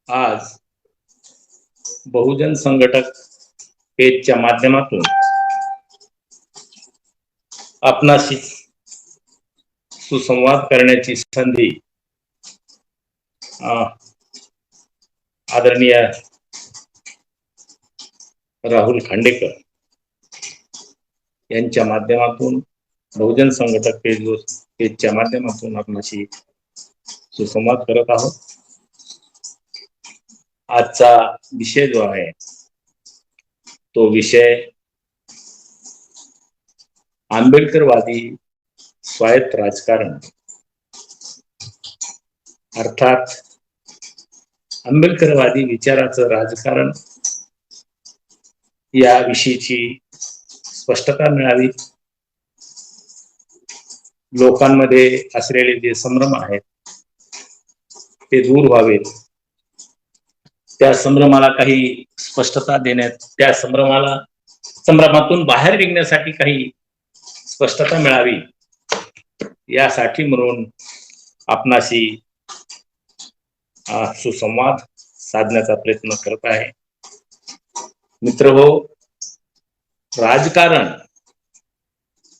आज बहुजन संघटक पेजच्या माध्यमातून आपणाशी सुसंवाद करण्याची संधी आदरणीय राहुल खांडेकर यांच्या माध्यमातून बहुजन संघटक पेजच्या माध्यमातून आपणाशी सुसंवाद करत आहोत। आजचा विषय जो आहे तो विषय आंबेडकरवादी स्वायत्त राजकारण अर्थात आंबेडकरवादी विचाराचं राजकारण या विषयीची स्पष्टता मिळावी, लोकांमध्ये असलेले जे संभ्रम आहेत ते दूर व्हावेत, त्या संभ्रमाला काही स्पष्टता देण्यात, त्या संभ्रमातून बाहेर निघण्यासाठी काही स्पष्टता मिळावी यासाठी म्हणून आपणाशी सुसंवाद साधण्याचा प्रयत्न करत आहे। मित्रहो, राजकारण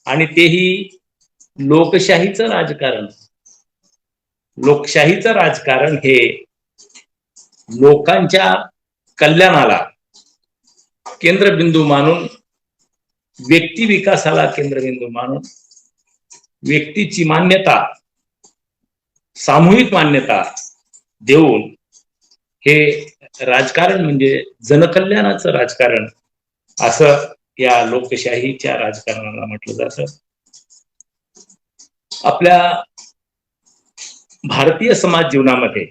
आणि तेही लोकशाहीचं राजकारण, लोकशाहीचं राजकारण हे लोकांच्या कल्याणाला केंद्रबिंदू मानून, व्यक्ती विकासाला केंद्रबिंदू मानून, व्यक्तीची मान्यता, सामूहिक मान्यता देऊन हे राजकारण म्हणजे जनकल्याणाचं राजकारण असं या लोकशाहीच्या राजकारणाला म्हटलं जातं। आपल्या भारतीय समाज जीवनामध्ये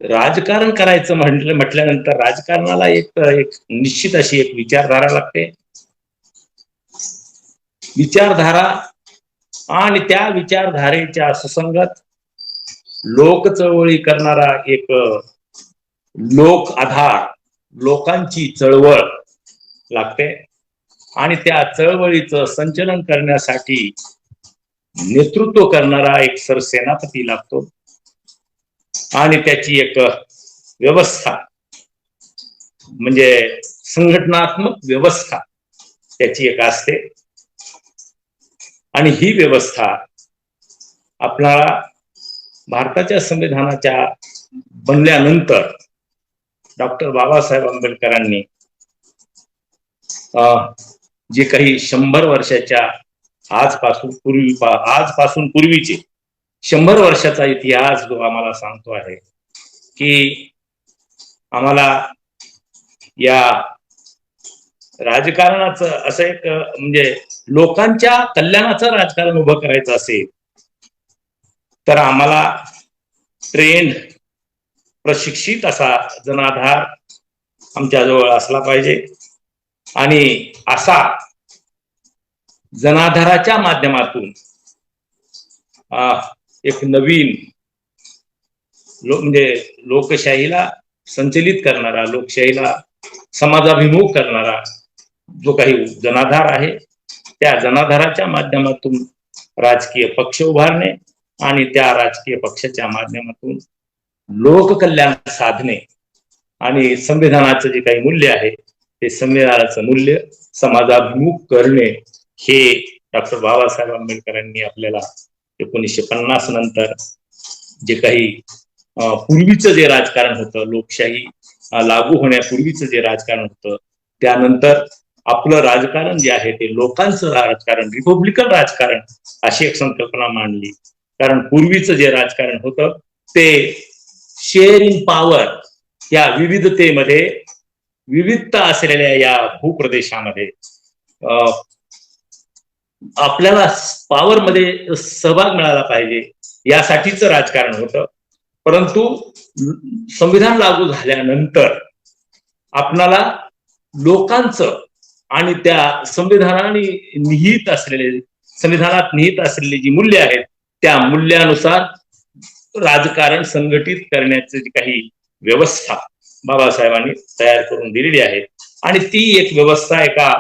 राजकारण करायचं म्हटल्यानंतर राजकारणाला एक निश्चित अशी एक विचारधारा लागते। विचारधारा आणि त्या विचारधारेच्या सुसंगत लोक चळवळी करणारा एक लोक आधार, लोकांची चळवळ लागते आणि त्या चळवळीचं संचलन करण्यासाठी नेतृत्व करणारा एक सरसेनापती लागतो आणि त्याची एक व्यवस्था म्हणजे संघटनात्मक व्यवस्था त्याची एक असते। आणि ही व्यवस्था आपल्याला भारताच्या संविधानाच्या बनल्यानंतर डॉक्टर बाबासाहेब आंबेडकरांनी जे काही 100 वर्षाच्या आजपासून पूर्वीचे 100 वर्षाचा इतिहास जो आम्हाला सांगतो आहे की आम्हाला या राजकारणाचं असं एक म्हणजे लोकांच्या कल्याणाचं राजकारण उभं करायचं असेल तर आम्हाला ट्रेंड प्रशिक्षित असा जनाधार आमच्याजवळ असला पाहिजे आणि असा जनाधाराच्या माध्यमातून एक नवीन म्हणजे लोकशाहीला संचलित करणारा, लोकशाहीला समाजाभिमुख करणारा जो काही जनाधार आहे त्या जनाधाराच्या माध्यमातून राजकीय पक्ष उभारणे आणि त्या राजकीय पक्षाच्या माध्यमातून लोककल्याण साधणे आणि संविधानाचं जे काही मूल्य आहे ते संविधानाचं मूल्य समाजाभिमुख करणे हे डॉक्टर बाबासाहेब आंबेडकरांनी आपल्याला 1950 नंतर जे काही पूर्वीचं जे राजकारण होतं, लोकशाही लागू होण्यापूर्वीचं जे राजकारण होतं त्यानंतर आपलं राजकारण जे आहे ते लोकांचं राजकारण, रिपब्लिकन राजकारण अशी एक संकल्पना मांडली। कारण पूर्वीचं जे राजकारण होतं ते शेअर इन पॉवर या विविधतेमध्ये, विविधता असलेल्या या भूप्रदेशामध्ये आपल्याला पॉवर मध्ये सहभाग मिळाला पाहिजे यासाठीचं राजकारण होतं। परंतु संविधान लागू झाल्यानंतर आपणाला लोकांचं आणि त्या संविधानात निहित असलेली जी मूल्य आहेत त्या मूल्यानुसार राजकारण संघटित करण्याची जी काही व्यवस्था बाबासाहेबांनी तयार करून दिलेली आहे आणि ती एक व्यवस्था एका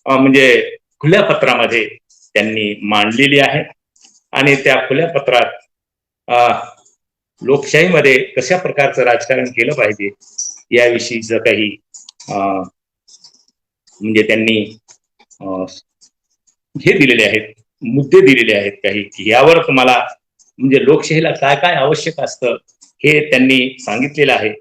म्हणजे खुल्या पत्रामध्ये त्यांनी मांडलेली आहे आणि त्या खुल्या पत्रात लोकशाहीमध्ये कशा प्रकारचं राजकारण केलं पाहिजे याविषयीचं काही म्हणजे त्यांनी हे दिलेले आहेत, मुद्दे दिलेले आहेत काही, यावर तुम्हाला म्हणजे लोकशाहीला काय काय आवश्यक असतं हे त्यांनी सांगितलेलं आहे.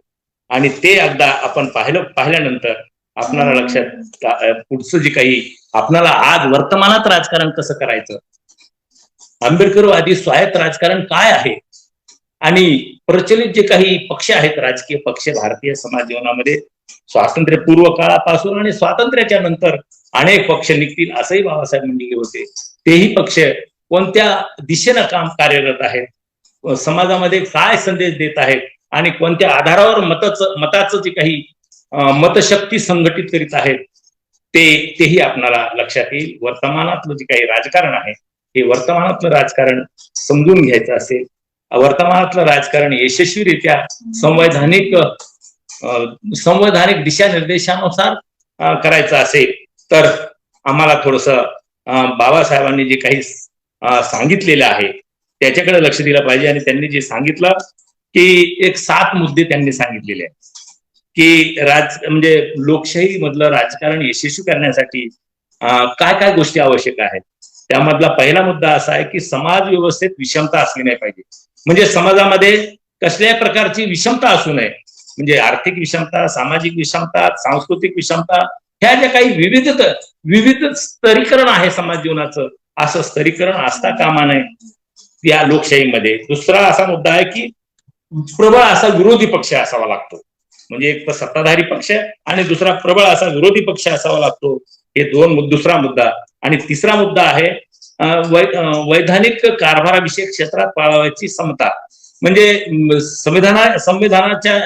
आणि ते एकदा आपण पाहिल्यानंतर आपल्याला लक्षात पुढचं जे काही आपल्याला आज वर्तमानात राजकारण कसं करायचं, आंबेडकरवादी स्वायत्त राजकारण काय आहे, आणि प्रचलित जे काही पक्ष आहेत, राजकीय पक्ष भारतीय समाज जीवनामध्ये स्वातंत्र्यपूर्व काळापासून आणि स्वातंत्र्याच्या नंतर अनेक पक्ष निघतील असंही बाबासाहेब म्हणले होते. तेही पक्ष कोणत्या दिशेनं कार्यरत आहेत, समाजामध्ये काय संदेश देत आहेत आणि कोणत्या आधारावर मताचं जे काही मतशक्ती संघटित करीत आहेत तेही आपल्याला लक्षात येईल. वर्तमानातलं जे काही राजकारण आहे हे वर्तमानातलं राजकारण समजून घ्यायचं असेल, वर्तमानातलं राजकारण यशस्वीरित्या संवैधानिक दिशानिर्देशानुसार करायचं असेल तर आम्हाला थोडस बाबासाहेबांनी जे काही सांगितलेलं आहे त्याच्याकडे लक्ष दिलं पाहिजे. आणि त्यांनी जे सांगितलं की एक 7 मुद्दे त्यांनी सांगितलेले आहेत की म्हणजे लोकशाही मधलं राजकारण यशस्वी करण्यासाठी काय काय गोष्टी आवश्यक आहेत. त्यामधला पहिला मुद्दा असा आहे की समाज व्यवस्थेत विषमता असली नाही पाहिजे. म्हणजे समाजामध्ये कसल्याही प्रकारची विषमता असू नये, म्हणजे आर्थिक विषमता, सामाजिक विषमता, सांस्कृतिक विषमता, ह्या ज्या काही विविध स्तरीकरण आहे समाज जीवनाचं, असं स्तरीकरण असता कामा नये या लोकशाहीमध्ये. दुसरा असा मुद्दा आहे की प्रबळ असा विरोधी पक्ष असावा लागतो, म्हणजे एक सत्ताधारी पक्ष आणि दुसरा प्रबळ असा विरोधी पक्ष असावा लागतो. हे दुसरा मुद्दा. आणि तिसरा मुद्दा आहे वैधानिक कारभाराविषयक क्षेत्रात पाळावयाची समता. म्हणजे संविधानाच्या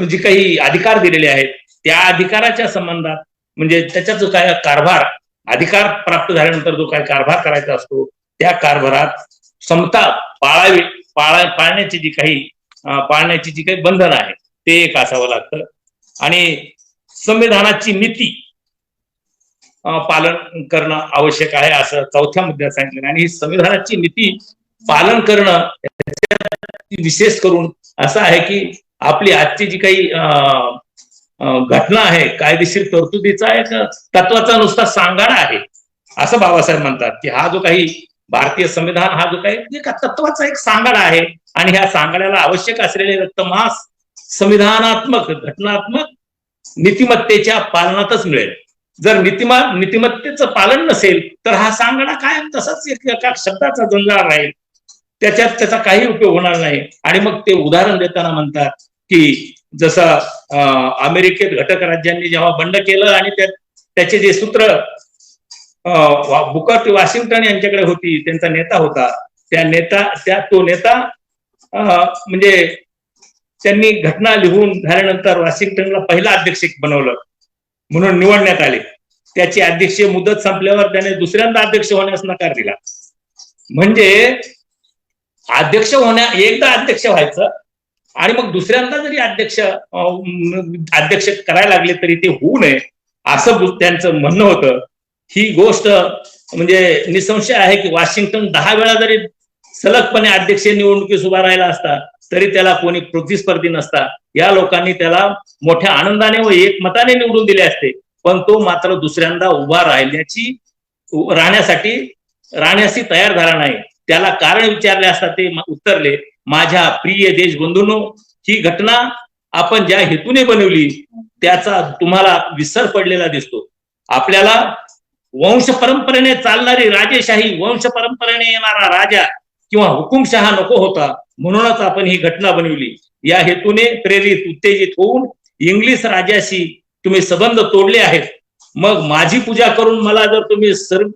जे काही अधिकार दिलेले आहेत त्या अधिकाराच्या संबंधात, म्हणजे त्याचा जो काय कारभार, अधिकार प्राप्त झाल्यानंतर जो काय कारभार करायचा असतो त्या कारभारात समता पाळण्याची जी काही बंधन आहे ते एक असावं लागतं. आणि संविधानाची नीती पालन करणं आवश्यक आहे असं चौथ्या मुद्द्यात सांगितलं. आणि संविधानाची नीती पालन करणं विशेष करून असं आहे की आपली आजची जी काही घटना आहे कायदेशीर तरतुदीचा एक तत्वाचा नुसता सांगाडा आहे असं बाबासाहेब म्हणतात की हा जो काही भारतीय संविधान हा जो काही तत्वाचा एक सांगाडा आहे आणि ह्या सांगाड्याला आवश्यक असलेले रक्तमास संविधानात्मक घटनात्मक नीतिमत्तेच्या पालनातच मिळेल. जर नीतिमत्तेचं पालन नसेल तर हा सांगाडा कायम तसाच एका शब्दाचा जंजाळ राहील, त्याचा काही उपयोग होणार नाही. आणि मग ते उदाहरण देताना म्हणतात की जसं अमेरिकेत घटक राज्यांनी जेव्हा बंड केलं आणि त्याचे जे सूत्र बुकर टी वॉशिंग्टन यांच्याकडे होती, त्यांचा नेता होता, तो नेता म्हणजे त्यांनी घटना लिहून झाल्यानंतर वॉशिंग्टनला पहिला अध्यक्ष बनवलं म्हणून निवडण्यात आले. त्याची अध्यक्षीय मुदत संपल्यावर त्याने दुसऱ्यांदा अध्यक्ष होण्यास नकार दिला. म्हणजे एकदा अध्यक्ष व्हायचं आणि मग दुसऱ्यांदा जरी अध्यक्ष करायला लागले तरी ते होऊ नये असं त्यांचं म्हणणं होतं. ही गोष्ट म्हणजे निसंशय आहे की वॉशिंग्टन 10 वेळा जरी सलगपणे अध्यक्षीय निवडणुकीस उभा राहिला असता तरी त्याला कोणी प्रतिस्पर्धी नसता. या लोकांनी त्याला मोठ्या आनंदाने व एकमताने निवडून दिले असते, पण तो मात्र दुसऱ्यांदा उभा राहण्यासाठी तयार झाला नाही. त्याला कारण विचारले असता ते उत्तरले, माझ्या प्रिय देशबंधूंनो, ही घटना आपण ज्या हेतूने बनवली त्याचा तुम्हाला विसर पडलेला दिसतो. आपल्याला वंश परंपरेने चालणारी राजेशाही, वंश परंपरेने येणारा राजा किंवा हुकुमशहा नको होता, म्हणूनच आपण ही घटना बनवली. या हेतूने प्रेरित उत्तेजित होऊन इंग्लिश राजाशी तुम्ही संबंध तोडले आहेत. मग माझी पूजा करून मला जर तुम्ही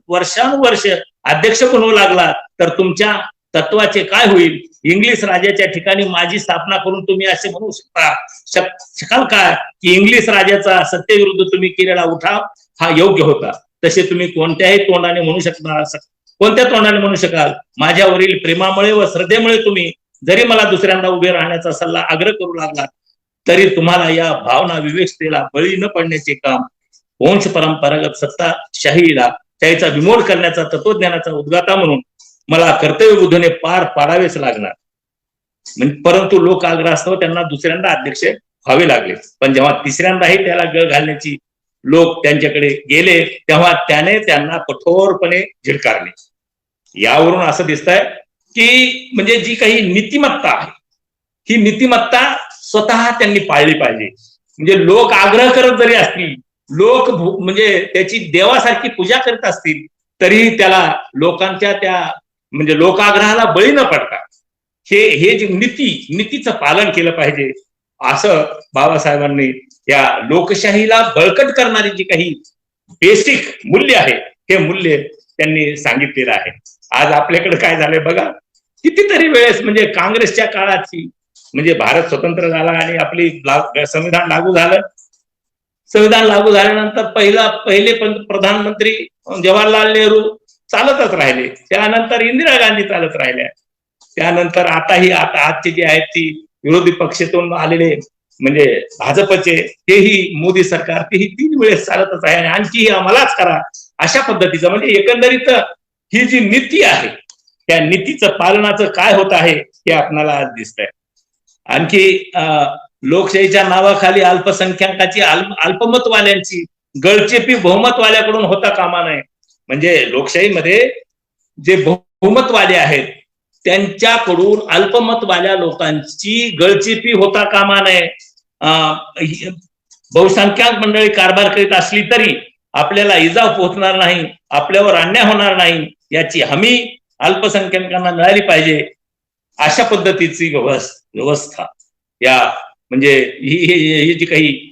वर्षानुवर्ष अध्यक्ष बनवू लागला तर तुमच्या तत्वाचे काय होईल? इंग्लिश राजाच्या ठिकाणी माझी स्थापना करून तुम्ही असे म्हणू शकाल का की इंग्लिश राजाचा सत्तेविरुद्ध तुम्ही केलेला उठाव हा योग्य होता? तसे तुम्ही कोणत्या तोंडाने म्हणू शकाल? माझ्यावरील प्रेमामुळे व श्रद्धेमुळे तुम्ही जरी मला दुसऱ्यांदा उभे राहण्याचा सल्ला आग्रह करू लागला तरी तुम्हाला या भावना विवेचतेला बळी न पडण्याचे काम वंश परंपरागत सत्ताशाहीला त्याचा विमोड करण्याचा तत्वज्ञानाचा उद्गाता म्हणून मला कर्तव्य बुद्धीने पार पाडावेच लागणार. म्हणजे परंतु लोक आग्रहास्तव त्यांना दुसऱ्यांदा अध्यक्ष व्हावे लागले. पण जेव्हा तिसऱ्यांदाही त्याला गळ घालण्याची लोक त्यांच्याकडे गेले तेव्हा त्याने त्यांना कठोरपणे झिडकारले. यावरून असं दिसतंय की म्हणजे जी काही नीतिमत्ता आहे ही नीतिमत्ता स्वतः त्यांनी पाळली पाहिजे. म्हणजे लोक आग्रह करत जरी असतील, लोक म्हणजे त्याची देवासारखी पूजा करत असतील, तरी त्याला लोकांच्या त्या म्हणजे लोकाग्रहाला बळी न पडता हे जे नीतीचं पालन केलं पाहिजे असं बाबासाहेबांनी या लोकशाहीला बळकट करणारी जी काही बेसिक मूल्य आहे हे मूल्य त्यांनी सांगितलेलं आहे. आज आपल्याकडे काय झालंय बघा, कितीतरी वेळेस म्हणजे काँग्रेसच्या काळाची म्हणजे भारत स्वतंत्र झाला आणि आपली संविधान लागू झालं. संविधान लागू झाल्यानंतर पहिले प्रधानमंत्री जवाहरलाल नेहरू चालतच राहिले, त्यानंतर इंदिरा गांधी चालत राहिल्या, त्यानंतर आता आजचे जे आहेत ती विरोधी पक्षातून आलेले म्हणजे भाजपचे तेही मोदी सरकार तेही 3 वेळेस चालतच आहे आणि आणखी आम्हालाच करा अशा पद्धतीचं म्हणजे एकंदरीत ही जी नीती आहे त्या नीतीचं पालनाचं काय होत आहे हे आपल्याला आज दिसतंय. आणखी लोकशाहीच्या नावाखाली अल्पसंख्याकाची अल्पमतवाल्यांची गळचेपी बहुमतवाल्याकडून होता कामा नये. म्हणजे लोकशाहीमध्ये जे बहुमतवाले आहेत त्यांच्याकडून अल्पमतवाल्या लोकांची गळचेपी होता कामा नये. बहुसंख्याक मंडळी कारभार करीत असली तरी आपल्याला इजा पोहोचणार नाही, आपल्यावर अन्याय होणार नाही याची हमी अल्पसंख्याकांना मिळाली पाहिजे. अशा पद्धतीची व्यवस्था या म्हणजे ही जी काही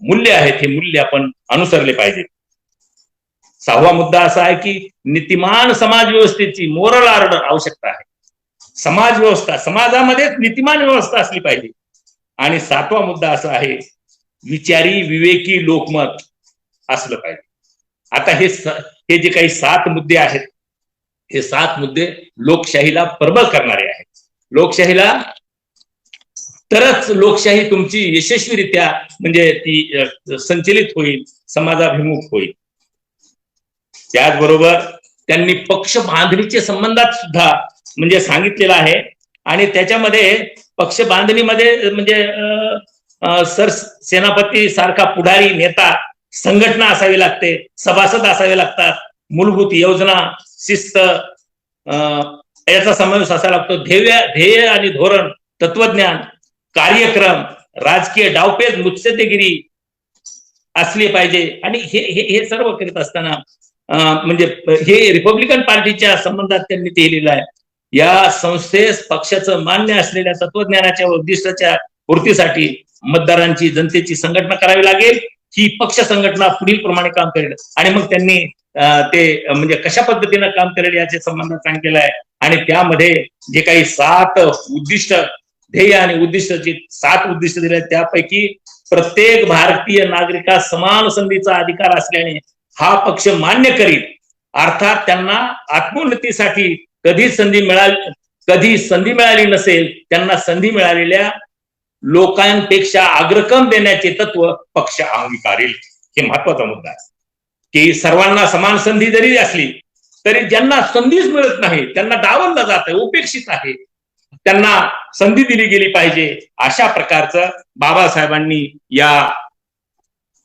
मूल्य आहेत हे मूल्य आपण अनुसरले पाहिजे. 6वा मुद्दा असा आहे की नीतिमान समाज व्यवस्थेची मोरल ऑर्डर आवश्यकता आहे. समाज व्यवस्था समाजामध्येच नीतिमान व्यवस्था असली पाहिजे. आणि 7वा मुद्दा असा आहे विचारी विवेकी लोकमत असलं पाहिजे. आता हे जे काही 7 मुद्दे आहेत हे 7 मुद्दे लोकशाहीला प्रबळ करणारे आहेत. लोकशाहीला तरच लोकशाही तुमची यशस्वीरित्या म्हणजे ती संचलित होईल, समाजाभिमुख होईल. त्याचबरोबर त्यांनी पक्ष बांधणीच्या संबंधात सुद्धा म्हणजे सांगितलेलं आहे आणि त्याच्यामध्ये पक्ष बांधणीमध्ये म्हणजे सेनापती सारखा पुढारी नेता संघटना असावी लागते, सभासद असावे लागतात, मूलभूत योजना शिस्त याचा समावेश असावा लागतो, ध्येय आणि धोरण, तत्वज्ञान, कार्यक्रम, राजकीय डावपेच, मुत्सद्देगिरी असली पाहिजे. आणि हे सर्व करीत असताना म्हणजे हे रिपब्लिकन पार्टीच्या संबंधात त्यांनी ते लिहिलं आहे. या संस्थेस पक्षाचं मान्य असलेल्या तत्वज्ञानाच्या उद्दिष्टाच्या पूर्तीसाठी मतदारांची जनतेची संघटना करावी लागेल. ही पक्ष संघटना पुढील प्रमाणे काम करेल आणि मग त्यांनी ते म्हणजे कशा पद्धतीनं काम करेल याच्या संबंधात सांगितलेलं आहे. आणि त्यामध्ये जे काही 7 उद्दिष्ट ध्येय आणि उद्दिष्टाची 7 उद्दिष्ट दिले आहेत त्यापैकी प्रत्येक भारतीय नागरिकास समान संधीचा अधिकार असल्याने हा पक्ष मान्य करील. अर्थात त्यांना आत्मोन्नतीसाठी कधी संधी मिळाली नसेल त्यांना संधी मिळालेल्या लोकांपेक्षा अग्रक्रम देण्याचे तत्व पक्ष अंगीकारेल. हे महत्वाचा मुद्दा आहे की सर्वांना समान संधी जरी असली तरी ज्यांना संधीच मिळत नाही त्यांना डावललं जात आहे, उपेक्षित आहे, त्यांना संधी दिली गेली पाहिजे. अशा प्रकारचं बाबासाहेबांनी या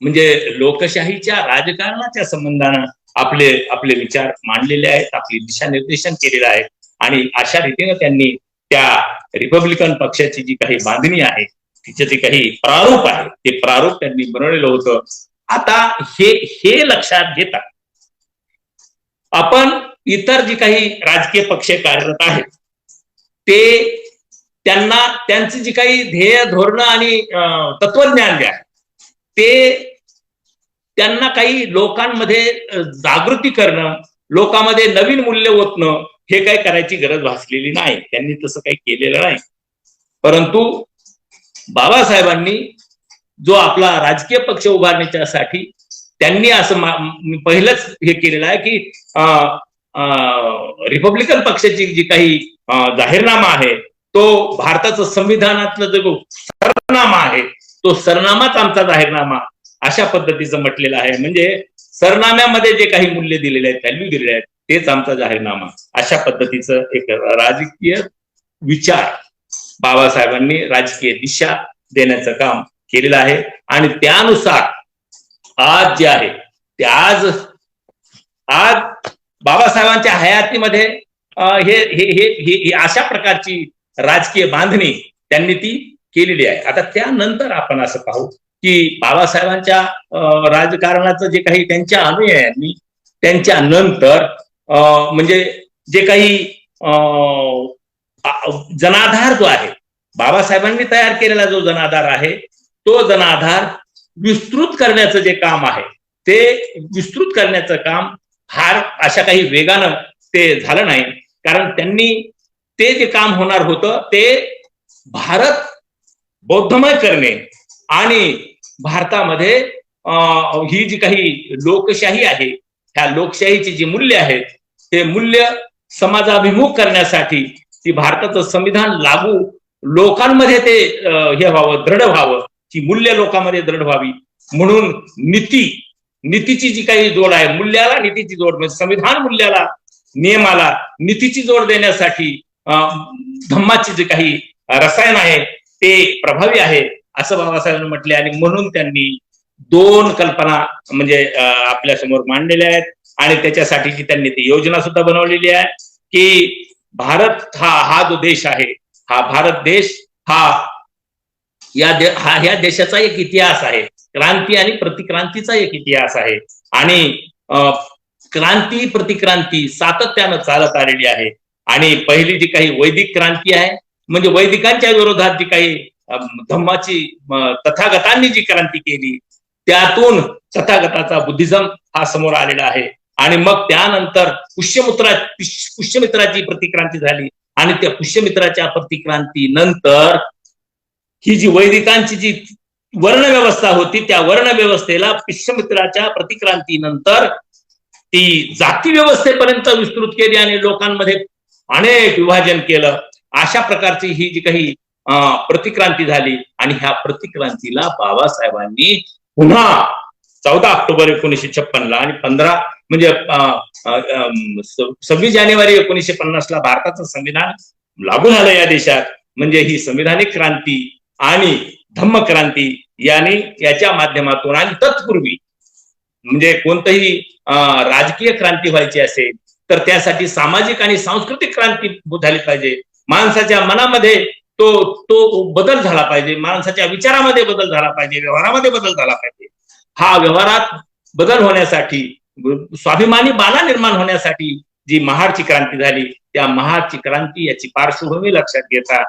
म्हणजे लोकशाहीच्या राजकारणाच्या संबंधानं आपले विचार मांडलेले आहेत, आपली दिशानिर्देशन केलेलं आहे. आणि अशा रीतीने त्यांनी त्या रिपब्लिकन पक्षाची जी काही बांधणी आहे तिचे जे काही प्रारूप आहे ते प्रारूप त्यांनी बनवलेलं होतं. आता हे लक्षात घेता आपण इतर जी काही राजकीय पक्ष कार्यरत आहेत ते त्यांची जी काही ध्येय धोरणं आणि तत्वज्ञान जे आहे ते त्यांना काही लोकांमध्ये जागृती करणं, लोकांमध्ये नवीन मूल्य ओतणं हे काही करायची गरज भासलेली नाही. त्यांनी तसं काही केलेलं नाही. परंतु बाबासाहेबांनी जो आपला राजकीय पक्ष उभारण्यासाठी त्यांनी असं पहिलंच हे केलेलं आहे की रिपब्लिकन पक्षाची जी काही जाहीरनामा आहे तो भारताचं संविधानातलं जो सरनामा आहे तो सरनामाच आमचा जाहीरनामा अशा पद्धतीचं म्हटलेलं आहे. म्हणजे सरनाम्यामध्ये जे काही मूल्य दिलेले आहेत, व्हॅल्यू दिलेले आहेत तेच आमचा जाहीरनामा अशा पद्धतीचं एक राजकीय विचार बाबासाहेबांनी राजकीय दिशा देण्याचं काम केलेलं आहे. आणि त्यानुसार आज जे आहे ते आज बाबासाहेबांच्या हयातीमध्ये हे हे हे हे अशा प्रकारची राजकीय बांधणी त्यांनी ती केलेली आहे. आता त्यानंतर आपण असं पाहू की बाबासाहेबांच्या राजकारणाचं जे काही त्यांच्या अनुयायांनी त्यांच्या नंतर म्हणजे जे काही जनाधार जो आहे, बाबासाहेबांनी तयार केलेला जो जनाधार आहे, तो जनाधार विस्तृत करण्याचं जे काम आहे ते विस्तृत करण्याचं काम फार अशा काही वेगानं ते झालं नाही. कारण त्यांनी ते जे काम होणार होतं ते भारत बौद्धमय करणे आणि भारतामध्ये ही जी काही लोकशाही आहे, ह्या लोकशाहीची जी मूल्य आहेत ते मूल्य समाजाभिमुख करण्यासाठी ती भारताचं संविधान लागू लोकांमध्ये ते हे व्हावं, दृढ व्हावं, ही मूल्य लोकांमध्ये दृढ व्हावी म्हणून नीतीची जी काही जोड आहे, मूल्याला नीतीची जोड, म्हणजे संविधान मूल्याला, नियमाला नीतीची जोड देण्यासाठी धम्माची जे काही रसायन आहे ते प्रभावी आहे असं बाबासाहेबांनी म्हटले. आणि म्हणून त्यांनी दोन कल्पना म्हणजे आपल्या समोर मांडलेल्या आहेत आणि त्याच्यासाठीची त्यांनी ती योजना सुद्धा बनवलेली आहे की भारत हा जो देश आहे, हा भारत देश ह्या देशाचा एक इतिहास आहे, क्रांती आणि प्रतिक्रांतीचा एक इतिहास आहे. आणि क्रांती प्रतिक्रांती सातत्यानं चालत आलेली आहे. आणि पहिली जी काही वैदिक क्रांती आहे म्हणजे वैदिकांच्या विरोधात जी काही धम्माची तथागतांनी जी क्रांती केली त्यातून तथागताचा बुद्धिझम हा समोर आलेला आहे. आणि मग त्यानंतर पुष्यमित्राची प्रतिक्रांती झाली आणि त्या पुष्यमित्राच्या प्रतिक्रांती नंतर ही जी वैदिकांची जी वर्णव्यवस्था होती त्या वर्णव्यवस्थेला पुष्यमित्राच्या प्रतिक्रांती नंतर ती जाती व्यवस्थेपर्यंत विस्तृत केली आणि लोकांमध्ये अनेक विभाजन केलं. अशा प्रकारची ही जी काही प्रतिक्रांती झाली आणि ह्या प्रतिक्रांतीला बाबासाहेबांनी पुन्हा 14 ऑक्टोबर 1956 आणि 26 जानेवारी 1950 भारताचं संविधान लागू झालं या देशात. म्हणजे ही संविधानिक क्रांती आणि धम्म क्रांती याच्या माध्यमातून आणि तत्पूर्वी म्हणजे कोणतंही राजकीय क्रांती व्हायची असेल तर त्यासाठी सामाजिक आणि सांस्कृतिक क्रांती झाली पाहिजे. माणसाच्या मनामध्ये तो बदल झाला पाहिजे, माणसाच्या विचारामध्ये बदल झाला पाहिजे, व्यवहारामध्ये बदल झाला पाहिजे. हा व्यवहारात बदल होण्यासाठी, स्वाभिमानी बाणा निर्माण होण्यासाठी जी महाडची क्रांती झाली त्या महाडची क्रांती याची पार्श्वभूमी लक्षात घेता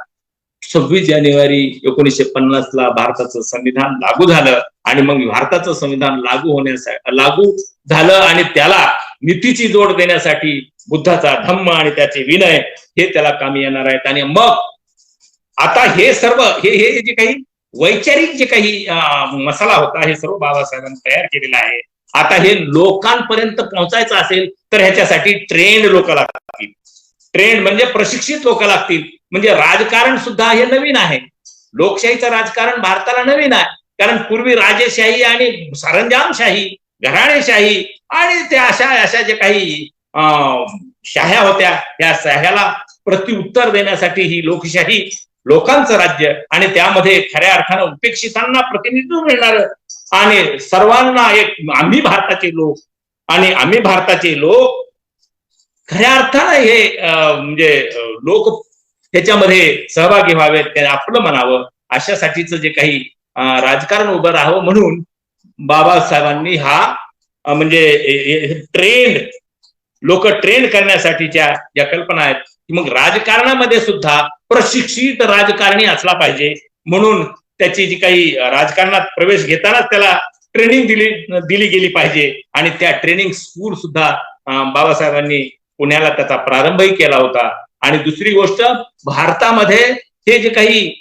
26 जानेवारी 1950 भारताचं संविधान लागू झालं. आणि मग भारताचं संविधान लागू झालं आणि त्याला नीतीची जोड देण्यासाठी बुद्धाचा धम्म आणि त्याचे विनय हे त्याला कामी येणार आहेत. आणि मग आता हे सर्व हे जे काही वैचारिक जे काही मसाला होता हे सर्व बाबासाहेबांनी तयार केलेला आहे. आता हे लोकांपर्यंत पोहोचायचं असेल तर ह्याच्यासाठी ट्रेंड लोक लागतील. ट्रेंड म्हणजे प्रशिक्षित लोक लागतील. म्हणजे राजकारण सुद्धा हे नवीन आहे, लोकशाहीचं राजकारण भारताला नवीन आहे. कारण पूर्वी राजेशाही आणि सरंजामशाही, घराणेशाही आणि त्या अशा जे काही शाह्या होत्या त्या शाह्याला प्रत्युत्तर देण्यासाठी ही लोकशाही, लोकांचं राज्य आणि त्यामध्ये खऱ्या अर्थानं उपेक्षितांना प्रतिनिधित्व मिळणार आणि सर्वांना एक आम्ही भारताचे लोक खऱ्या अर्थानं हे म्हणजे लोक त्याच्यामध्ये सहभागी व्हावेत, त्याने आपलं म्हणावं अशासाठीच जे काही राजकारण उभं राहावं म्हणून बाबासाहेबांनी हा म्हणजे लोक ट्रेंड करण्यासाठीच्या ज्या कल्पना आहेत मग राजकारणामध्ये सुद्धा प्रशिक्षित राजकारणी असला पाहिजे. म्हणून त्याची जी काही राजकारणात प्रवेश घेतानाच त्याला ट्रेनिंग दिली गेली पाहिजे. आणि त्या ट्रेनिंग स्कूल सुद्धा बाबासाहेबांनी पुण्याला त्याचा प्रारंभही केला होता. आणि दुसरी गोष्ट भारतामध्ये हे जे काही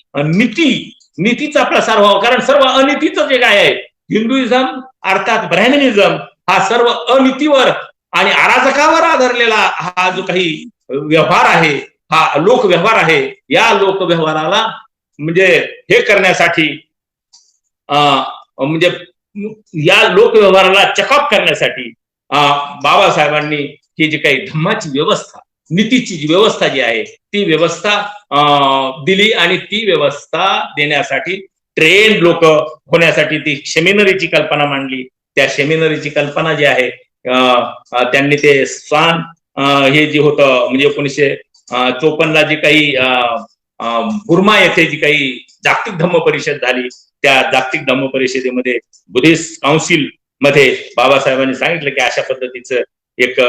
नीतीचा प्रसार व्हावा, कारण सर्व अनितीचं जे काय आहे हिंदुइझम अर्थात ब्राह्मणिझम हा सर्व अनितीवर आणि अराजकावर आधारलेला हा जो काही व्यवहार आहे, हा लोकव्यवहार आहे. या लोकव्यवहाराला म्हणजे हे करण्यासाठी म्हणजे या लोकव्यवहाराला चकअप करण्यासाठी बाबासाहेबांनी ही जी काही धम्माची व्यवस्था नीतीची जी व्यवस्था जी आहे ती व्यवस्था दिली आणि ती व्यवस्था देण्यासाठी ट्रेन लोक होण्यासाठी ती सेमिनरीची कल्पना मांडली. त्या सेमिनरीची कल्पना जी आहे त्यांनी ते स्वान हे जे होतं म्हणजे 1954 जी काही बुर्मा येथे जी काही जागतिक धम्म परिषद झाली त्या जागतिक धम्म परिषदेमध्ये बुद्धिस्ट काउन्सिल मध्ये बाबासाहेबांनी सांगितलं की अशा पद्धतीचं एक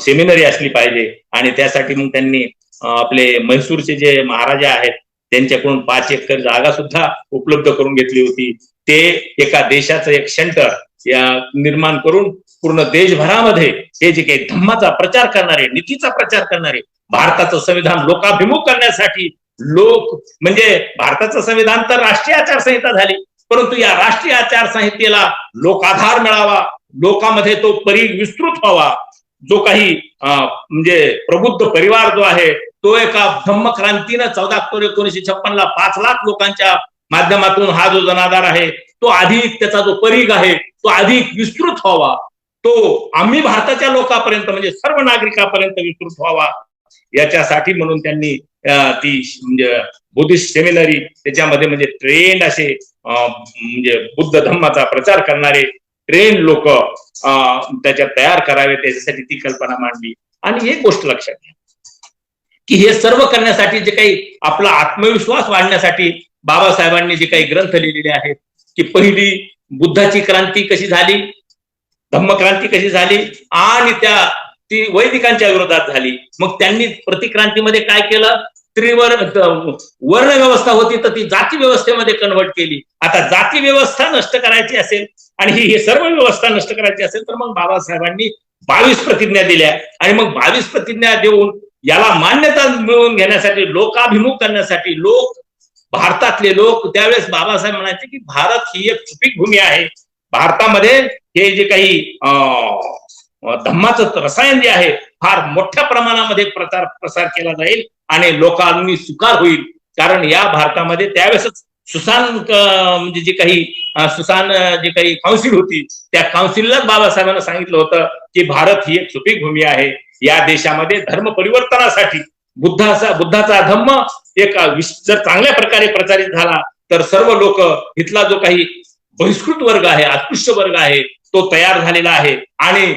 सेमिनरी असली पाहिजे आणि त्यासाठी मग त्यांनी आपले म्हैसूरचे जे महाराजा आहेत त्यांच्याकडून 5 एकर जागा सुद्धा उपलब्ध करून घेतली होती. ते एका देशाचं एक सेंटर निर्माण करून पूर्ण देशभरामध्ये हे जे काही धम्माचा प्रचार करणारे नीतीचा प्रचार करणारे भारताचं संविधान लोकाभिमुख करण्यासाठी लोक म्हणजे भारताचं संविधान तर राष्ट्रीय आचारसंहिता झाली परंतु या राष्ट्रीय आचारसंहितेला लोकाधार मिळावा लोकांमध्ये तो विस्तृत व्हावा. जो काही म्हणजे प्रबुद्ध परिवार जो आहे तो एका धम्मक्रांतीनं 14 ऑक्टोबर 1956 5 लाख लोकांच्या माध्यमातून हा जो जनाधार आहे तो अधिक त्याचा जो परिघ आहे तो अधिक विस्तृत व्हावा. तो आम्ही भारताच्या लोकांपर्यंत म्हणजे सर्व नागरिकांपर्यंत विस्तृत व्हावा याच्यासाठी म्हणून त्यांनी ती म्हणजे बुद्धिस्ट सेमिनरी त्याच्यामध्ये म्हणजे ट्रेंड असे म्हणजे बुद्ध धम्माचा प्रचार करणारे ट्रेन लोक त्याच्यात तयार करावे त्याच्यासाठी ती कल्पना मांडली. आणि एक गोष्ट लक्षात घ्या की हे सर्व करण्यासाठी जे काही आपला आत्मविश्वास वाढण्यासाठी बाबासाहेबांनी जे काही ग्रंथ लिहिलेले आहेत की पहिली बुद्धाची क्रांती कशी झाली धम्मक्रांती कशी झाली आणि ती वैदिकांच्या विरोधात झाली. मग त्यांनी प्रतिक्रांतीमध्ये काय केलं वर्ण व्यवस्था होती तर ती जाती व्यवस्थेमध्ये कन्व्हर्ट केली. आता जाती व्यवस्था नष्ट करायची असेल आणि ही सर्व व्यवस्था नष्ट करायची असेल तर मग बाबासाहेबांनी 22 प्रतिज्ञा दिल्या आणि मग 22 प्रतिज्ञा देऊन याला मान्यता मिळवून घेण्यासाठी लोकाभिमुख करण्यासाठी भारतातले लोक त्यावेळेस बाबासाहेब म्हणायचे की भारत ही एक सुपीक भूमी आहे. भारतामध्ये हे जे काही धम्माचं रसायन जे आहे फार मोठ्या प्रमाणामध्ये प्रसार केला जाईल आणि लोकांनी स्वीकार होईल. कारण या भारतामध्ये त्यावेळेस सुसान म्हणजे जे काही काउन्सिल होती त्या काउन्सिललाच बाबासाहेबांना सांगितलं होतं की भारत ही एक सुपीक भूमी आहे. या देशामध्ये धर्म परिवर्तनासाठी बुद्धाचा धम्म एक जर चांगल्या प्रकारे प्रचारित झाला तर सर्व लोक इथला जो काही बहिष्कृत वर्ग आहे अस्पृश्य वर्ग आहे तो तयार झालेला आहे आणि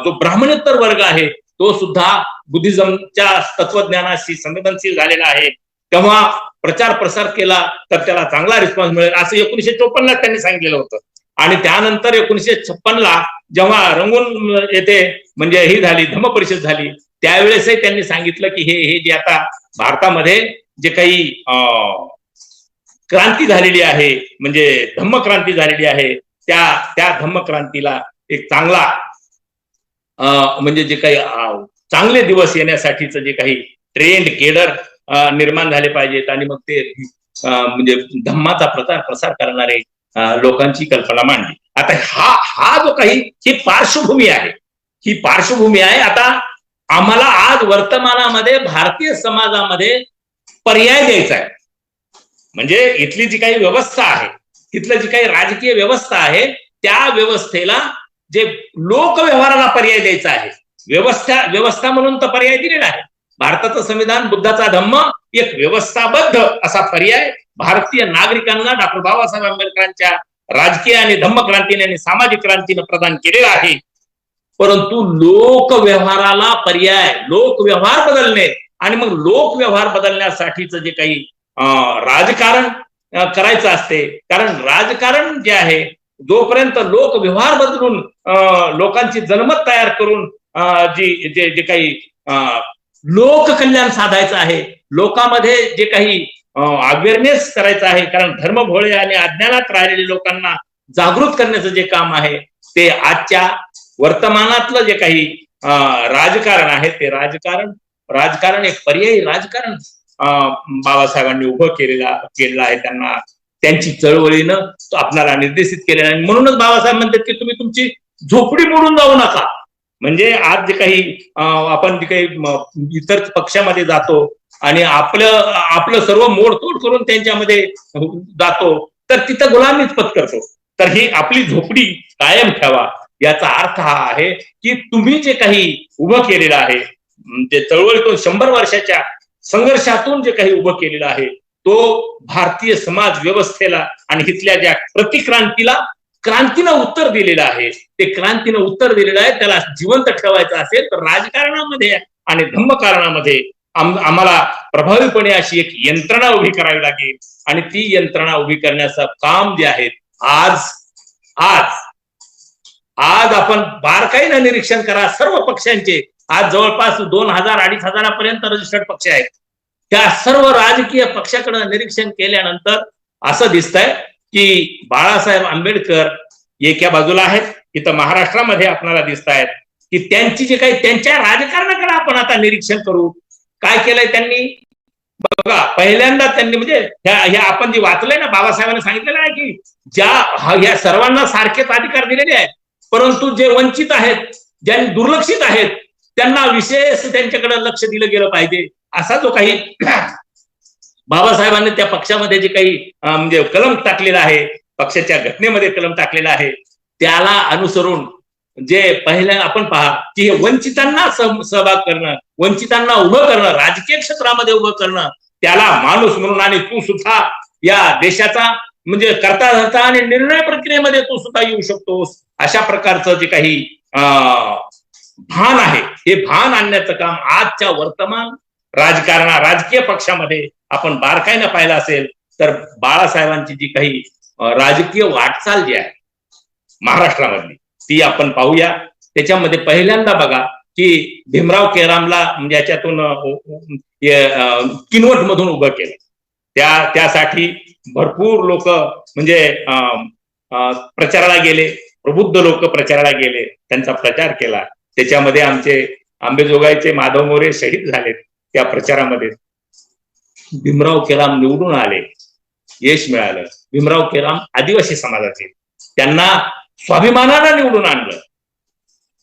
जो ब्राह्मणेतर वर्ग आहे तो सुद्धा बुद्धिझमच्या तत्वज्ञानाशी संवेदनशील झालेला आहे. तेव्हा प्रचार प्रसार केला तर त्याला चांगला रिस्पॉन्स मिळेल असं 1954 त्यांनी सांगितलेलं होतं. आणि त्यानंतर 1956 जेव्हा रंगून येथे म्हणजे ही झाली धम्म परिषद झाली त्यावेळेसही त्यांनी सांगितलं की हे जे आता भारतामध्ये जे काही क्रांती झालेली आहे म्हणजे धम्मक्रांती झालेली आहे त्या धम्मक्रांतीला एक चांगला म्हणजे जे काही चांगले दिवस येण्यासाठीच जे काही ट्रेंड केडर निर्माण झाले पाहिजेत आणि मग ते म्हणजे धम्माचा प्रसार करणारे लोकांची कल्पना मांडली. आता हा जो काही ही पार्श्वभूमी आहे. आता आम्हाला आज वर्तमानामध्ये भारतीय समाजामध्ये पर्याय द्यायचा आहे. म्हणजे इथली जी काही व्यवस्था आहे इथलं जी काही राजकीय व्यवस्था आहे त्या व्यवस्थेला जे लोकव्यवहाराला पर्याय द्यायचा आहे. व्यवस्था म्हणून तर पर्याय दिलेला आहे. भारताचं संविधान बुद्धाचा धम्म एक व्यवस्थाबद्ध असा पर्याय भारतीय नागरिकांना डॉक्टर बाबासाहेब आंबेडकरांच्या राजकीय आणि धम्मक्रांतीने आणि सामाजिक क्रांतीने प्रदान केलेला आहे. परंतु लोकव्यवहाराला पर्याय लोकव्यवहार बदलणे आणि मग लोकव्यवहार बदलण्यासाठीच जे काही राजकारण करायचं असते. कारण राजकारण जे आहे जोपर्यंत लोकव्यवहार बदलून लोकांची जनमत तयार करून जे काही लोककल्याण साधायचं आहे लोकांमध्ये जे काही अवेअरनेस करायचं आहे. कारण धर्मभोळे आणि अज्ञानात राहिलेल्या लोकांना जागृत करण्याचं जे काम आहे ते आजच्या वर्तमानातलं जे काही राजकारण आहे ते राजकारण एक पर्यायी राजकारण बाबासाहेबांनी उभं केलेलं आहे. त्यांची चळवळीनं तो आपल्याला निर्देशित केलेला आहे. म्हणूनच बाबासाहेब म्हणतात की तुम्ही तुमची झोपडी मोडून जाऊ नका. म्हणजे आज जे काही आपण जे काही इतर पक्षामध्ये जातो आणि आपलं सर्व मोडतोड करून त्यांच्यामध्ये जातो तर तिथं गुलामीच पत्करतो. तर ही आपली झोपडी कायम ठेवा. याचा अर्थ हा आहे की तुम्ही जे काही उभं केलेलं आहे ते चळवळीतून 100 वर्षाच्या संघर्षातून जे काही उभं केलेलं आहे तो भारतीय समाज व्यवस्थेला आणि इथल्या ज्या प्रतिक्रांतीला क्रांतीनं उत्तर दिलेलं आहे. ते क्रांतीनं उत्तर दिलेलं आहे. त्याला जिवंत ठेवायचं असेल तर राजकारणामध्ये आणि धर्मकारणामध्ये आम्हाला प्रभावीपणे अशी एक यंत्रणा उभी करावी लागेल. आणि ती यंत्रणा उभी करण्याचं काम जे आहे आज आज आज आपण बारकाईनं निरीक्षण करा सर्व पक्षांचे. आज जवळपास 2000-2500 पर्यंत रजिस्टर्ड पक्ष आहेत. त्या सर्व राजकीय पक्षाकडे निरीक्षण केल्यानंतर असं दिसतंय की बाळासाहेब आंबेडकर एका बाजूला आहेत, इथं महाराष्ट्रामध्ये आपल्याला दिसत आहेत की त्यांची जे काही त्यांच्या राजकारणाकडे आपण आता निरीक्षण करू. काय केलंय त्यांनी बघा. पहिल्यांदा त्यांनी म्हणजे ह्या आपण जे वाचलंय ना, बाबासाहेबांनी सांगितलेलं आहे की ह्या सर्वांना सारखेच अधिकार दिलेले आहेत, परंतु जे वंचित आहेत, ज्यांनी दुर्लक्षित आहेत, त्यांना विशेष त्यांच्याकडे लक्ष दिलं गेलं पाहिजे. असा जो काही बाबासाहेबांनी त्या पक्षामध्ये जे काही म्हणजे कलम टाकलेला आहे, पक्षाच्या घटनेमध्ये कलम टाकलेला आहे, त्याला अनुसरून जे पहिल्या आपण पहा की हे वंचितांना सहभाग करणं, वंचितांना उभं करणं, राजकीय क्षेत्रामध्ये उभं करणं, त्याला माणूस म्हणून आणि तू सुद्धा या देशाचा म्हणजे करता धरता आणि निर्णय प्रक्रियेमध्ये तू सुद्धा येऊ शकतोस, अशा प्रकारचं जे काही भान आहे हे भान आणण्याचं काम आजच्या वर्तमान राजकीय पक्षामध्ये आपण बारकाईनं पाहिलं असेल तर बाळासाहेबांची जी काही राजकीय वाटचाल जी आहे महाराष्ट्रामधली ती आपण पाहूया. त्याच्यामध्ये पहिल्यांदा बघा की भीमराव केरामला म्हणजे याच्यातून किनवट मधून उभं केलं. त्यासाठी भरपूर लोक म्हणजे प्रचाराला गेले, प्रबुद्ध लोक प्रचाराला गेले, त्यांचा प्रचार केला. त्याच्यामध्ये आमचे आंबेजोगाईचे माधव मोरे शहीद झालेत. त्या प्रचारामध्ये भीमराव केराम निवडून आले, यश मिळालं. भीमराव केराम आदिवासी समाजाचे, त्यांना स्वाभिमानानं निवडून आणलं,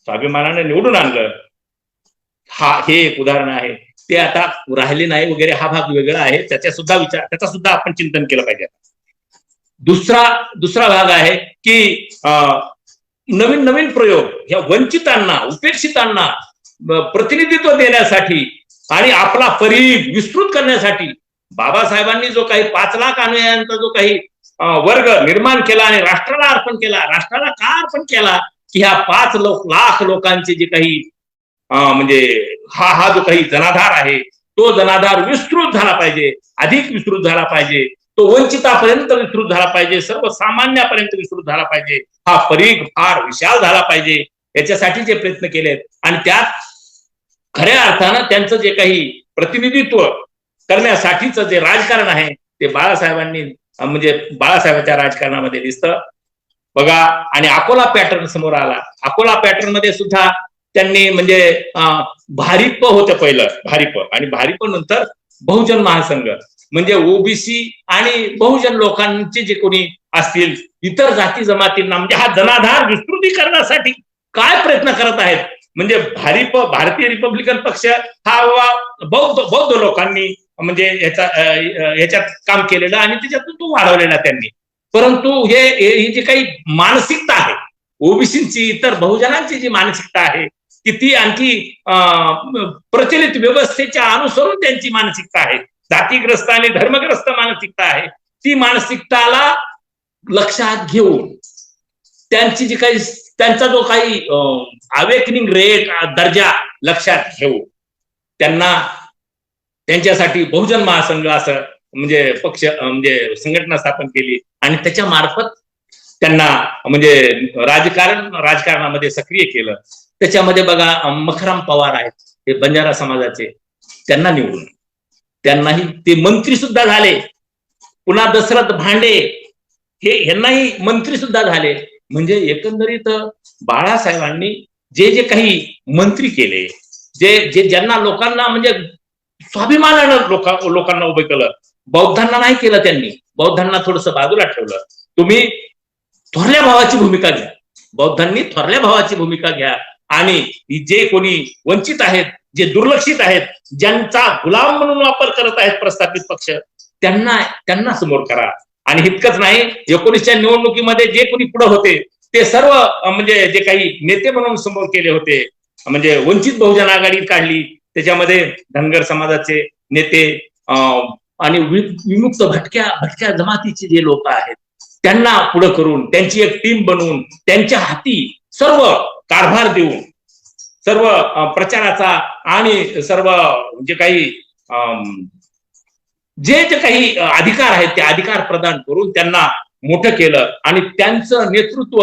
स्वाभिमानानं निवडून आणलं. हे एक उदाहरण आहे. ते आता राहिले नाही वगैरे हा भाग वेगळा आहे, त्याचा सुद्धा आपण चिंतन केलं पाहिजे. दुसरा भाग आहे की नवीन नवीन प्रयोग ह्या वंचितांना, उपेक्षितांना प्रतिनिधित्व देण्यासाठी आणि आपला परीघ विस्तृत करण्यासाठी बाबासाहेबांनी जो काही 5 लाख अनुयायांचा जो काही वर्ग निर्माण केला आणि राष्ट्राला अर्पण केला. राष्ट्राला का अर्पण केला की ह्या 5 लाख लोकांचे जे काही म्हणजे हा जो काही जनाधार आहे तो जनाधार विस्तृत झाला पाहिजे, अधिक विस्तृत झाला पाहिजे, तो वंचितापर्यंत विस्तृत झाला पाहिजे, सर्वसामान्यापर्यंत विस्तृत झाला पाहिजे, हा परीघ फार विशाल झाला पाहिजे. याच्यासाठी जे प्रयत्न केलेत आणि त्यात खऱ्या अर्थानं त्यांचं जे काही प्रतिनिधित्व करण्यासाठीचं जे राजकारण आहे ते बाळासाहेबांनी म्हणजे बाळासाहेबांच्या राजकारणामध्ये दिसतं बघा. आणि अकोला पॅटर्न समोर आला. अकोला पॅटर्न मध्ये सुद्धा त्यांनी म्हणजे भारिप होतं पहिलं, भारिप आणि भारिप नंतर बहुजन महासंघ म्हणजे ओबीसी आणि बहुजन लोकांचे जे कोणी असतील इतर जाती जमातींना म्हणजे हा जनाधार विस्तृतीकरणासाठी काय प्रयत्न करत आहेत. म्हणजे भारतीय रिपब्लिकन पक्ष हा बौद्ध लोकांनी म्हणजे ह्याच्यात काम केलेलं आणि त्याच्यातून तो वाढवलेला त्यांनी. परंतु ही जी काही मानसिकता आहे ओबीसीची, इतर बहुजनांची जी मानसिकता आहे की ती आणखी प्रचलित व्यवस्थेच्या अनुसरून त्यांची मानसिकता आहे, जातीग्रस्त आणि धर्मग्रस्त मानसिकता आहे. ती मानसिकताला लक्षात घेऊन त्यांची जी काही त्यांचा जो काही अवेकनिंग रेट दर्जा लक्षात घेऊन त्यांना त्यांच्यासाठी बहुजन महासंघ असं म्हणजे पक्ष म्हणजे संघटना स्थापन केली आणि त्याच्या मार्फत त्यांना म्हणजे राजकारणामध्ये सक्रिय केलं. त्याच्यामध्ये बघा मखराम पवार आहेत, हे बंजारा समाजाचे, त्यांना निवडून त्यांनाही ते मंत्री सुद्धा झाले. पुन्हा दशरथ भांडे यांनाही मंत्री सुद्धा झाले. म्हणजे एकंदरीत बाळासाहेबांनी जे काही मंत्री केले, जे ज्यांना लोकांना म्हणजे स्वाभिमानानं लोकांना उभे केलं. बौद्धांना नाही केलं त्यांनी, बौद्धांना थोडस बाजूला ठेवलं. तुम्ही थोरल्या भावाची भूमिका घ्या, बौद्धांनी थोरल्या भावाची भूमिका घ्या आणि जे कोणी वंचित आहेत, जे दुर्लक्षित आहेत, ज्यांचा गुलाम म्हणून वापर करत आहेत प्रस्थापित पक्ष, त्यांना समोर करा. आणि इतकंच नाही, 19च्या निवडणुकीमध्ये जे कोणी पुढे होते ते सर्व म्हणजे जे काही नेते म्हणून समोर केले होते म्हणजे वंचित बहुजन आघाडी काढली, त्याच्यामध्ये धनगर समाजाचे नेते आणि विमुक्त भटक्या जमातीचे जे लोक आहेत त्यांना पुढे करून त्यांची एक टीम बनवून त्यांच्या हाती सर्व कारभार देऊन सर्व प्रचाराचा आणि सर्व जे काही जे काही अधिकार आहेत ते अधिकार प्रदान करून त्यांना मोठं केलं आणि त्यांचं नेतृत्व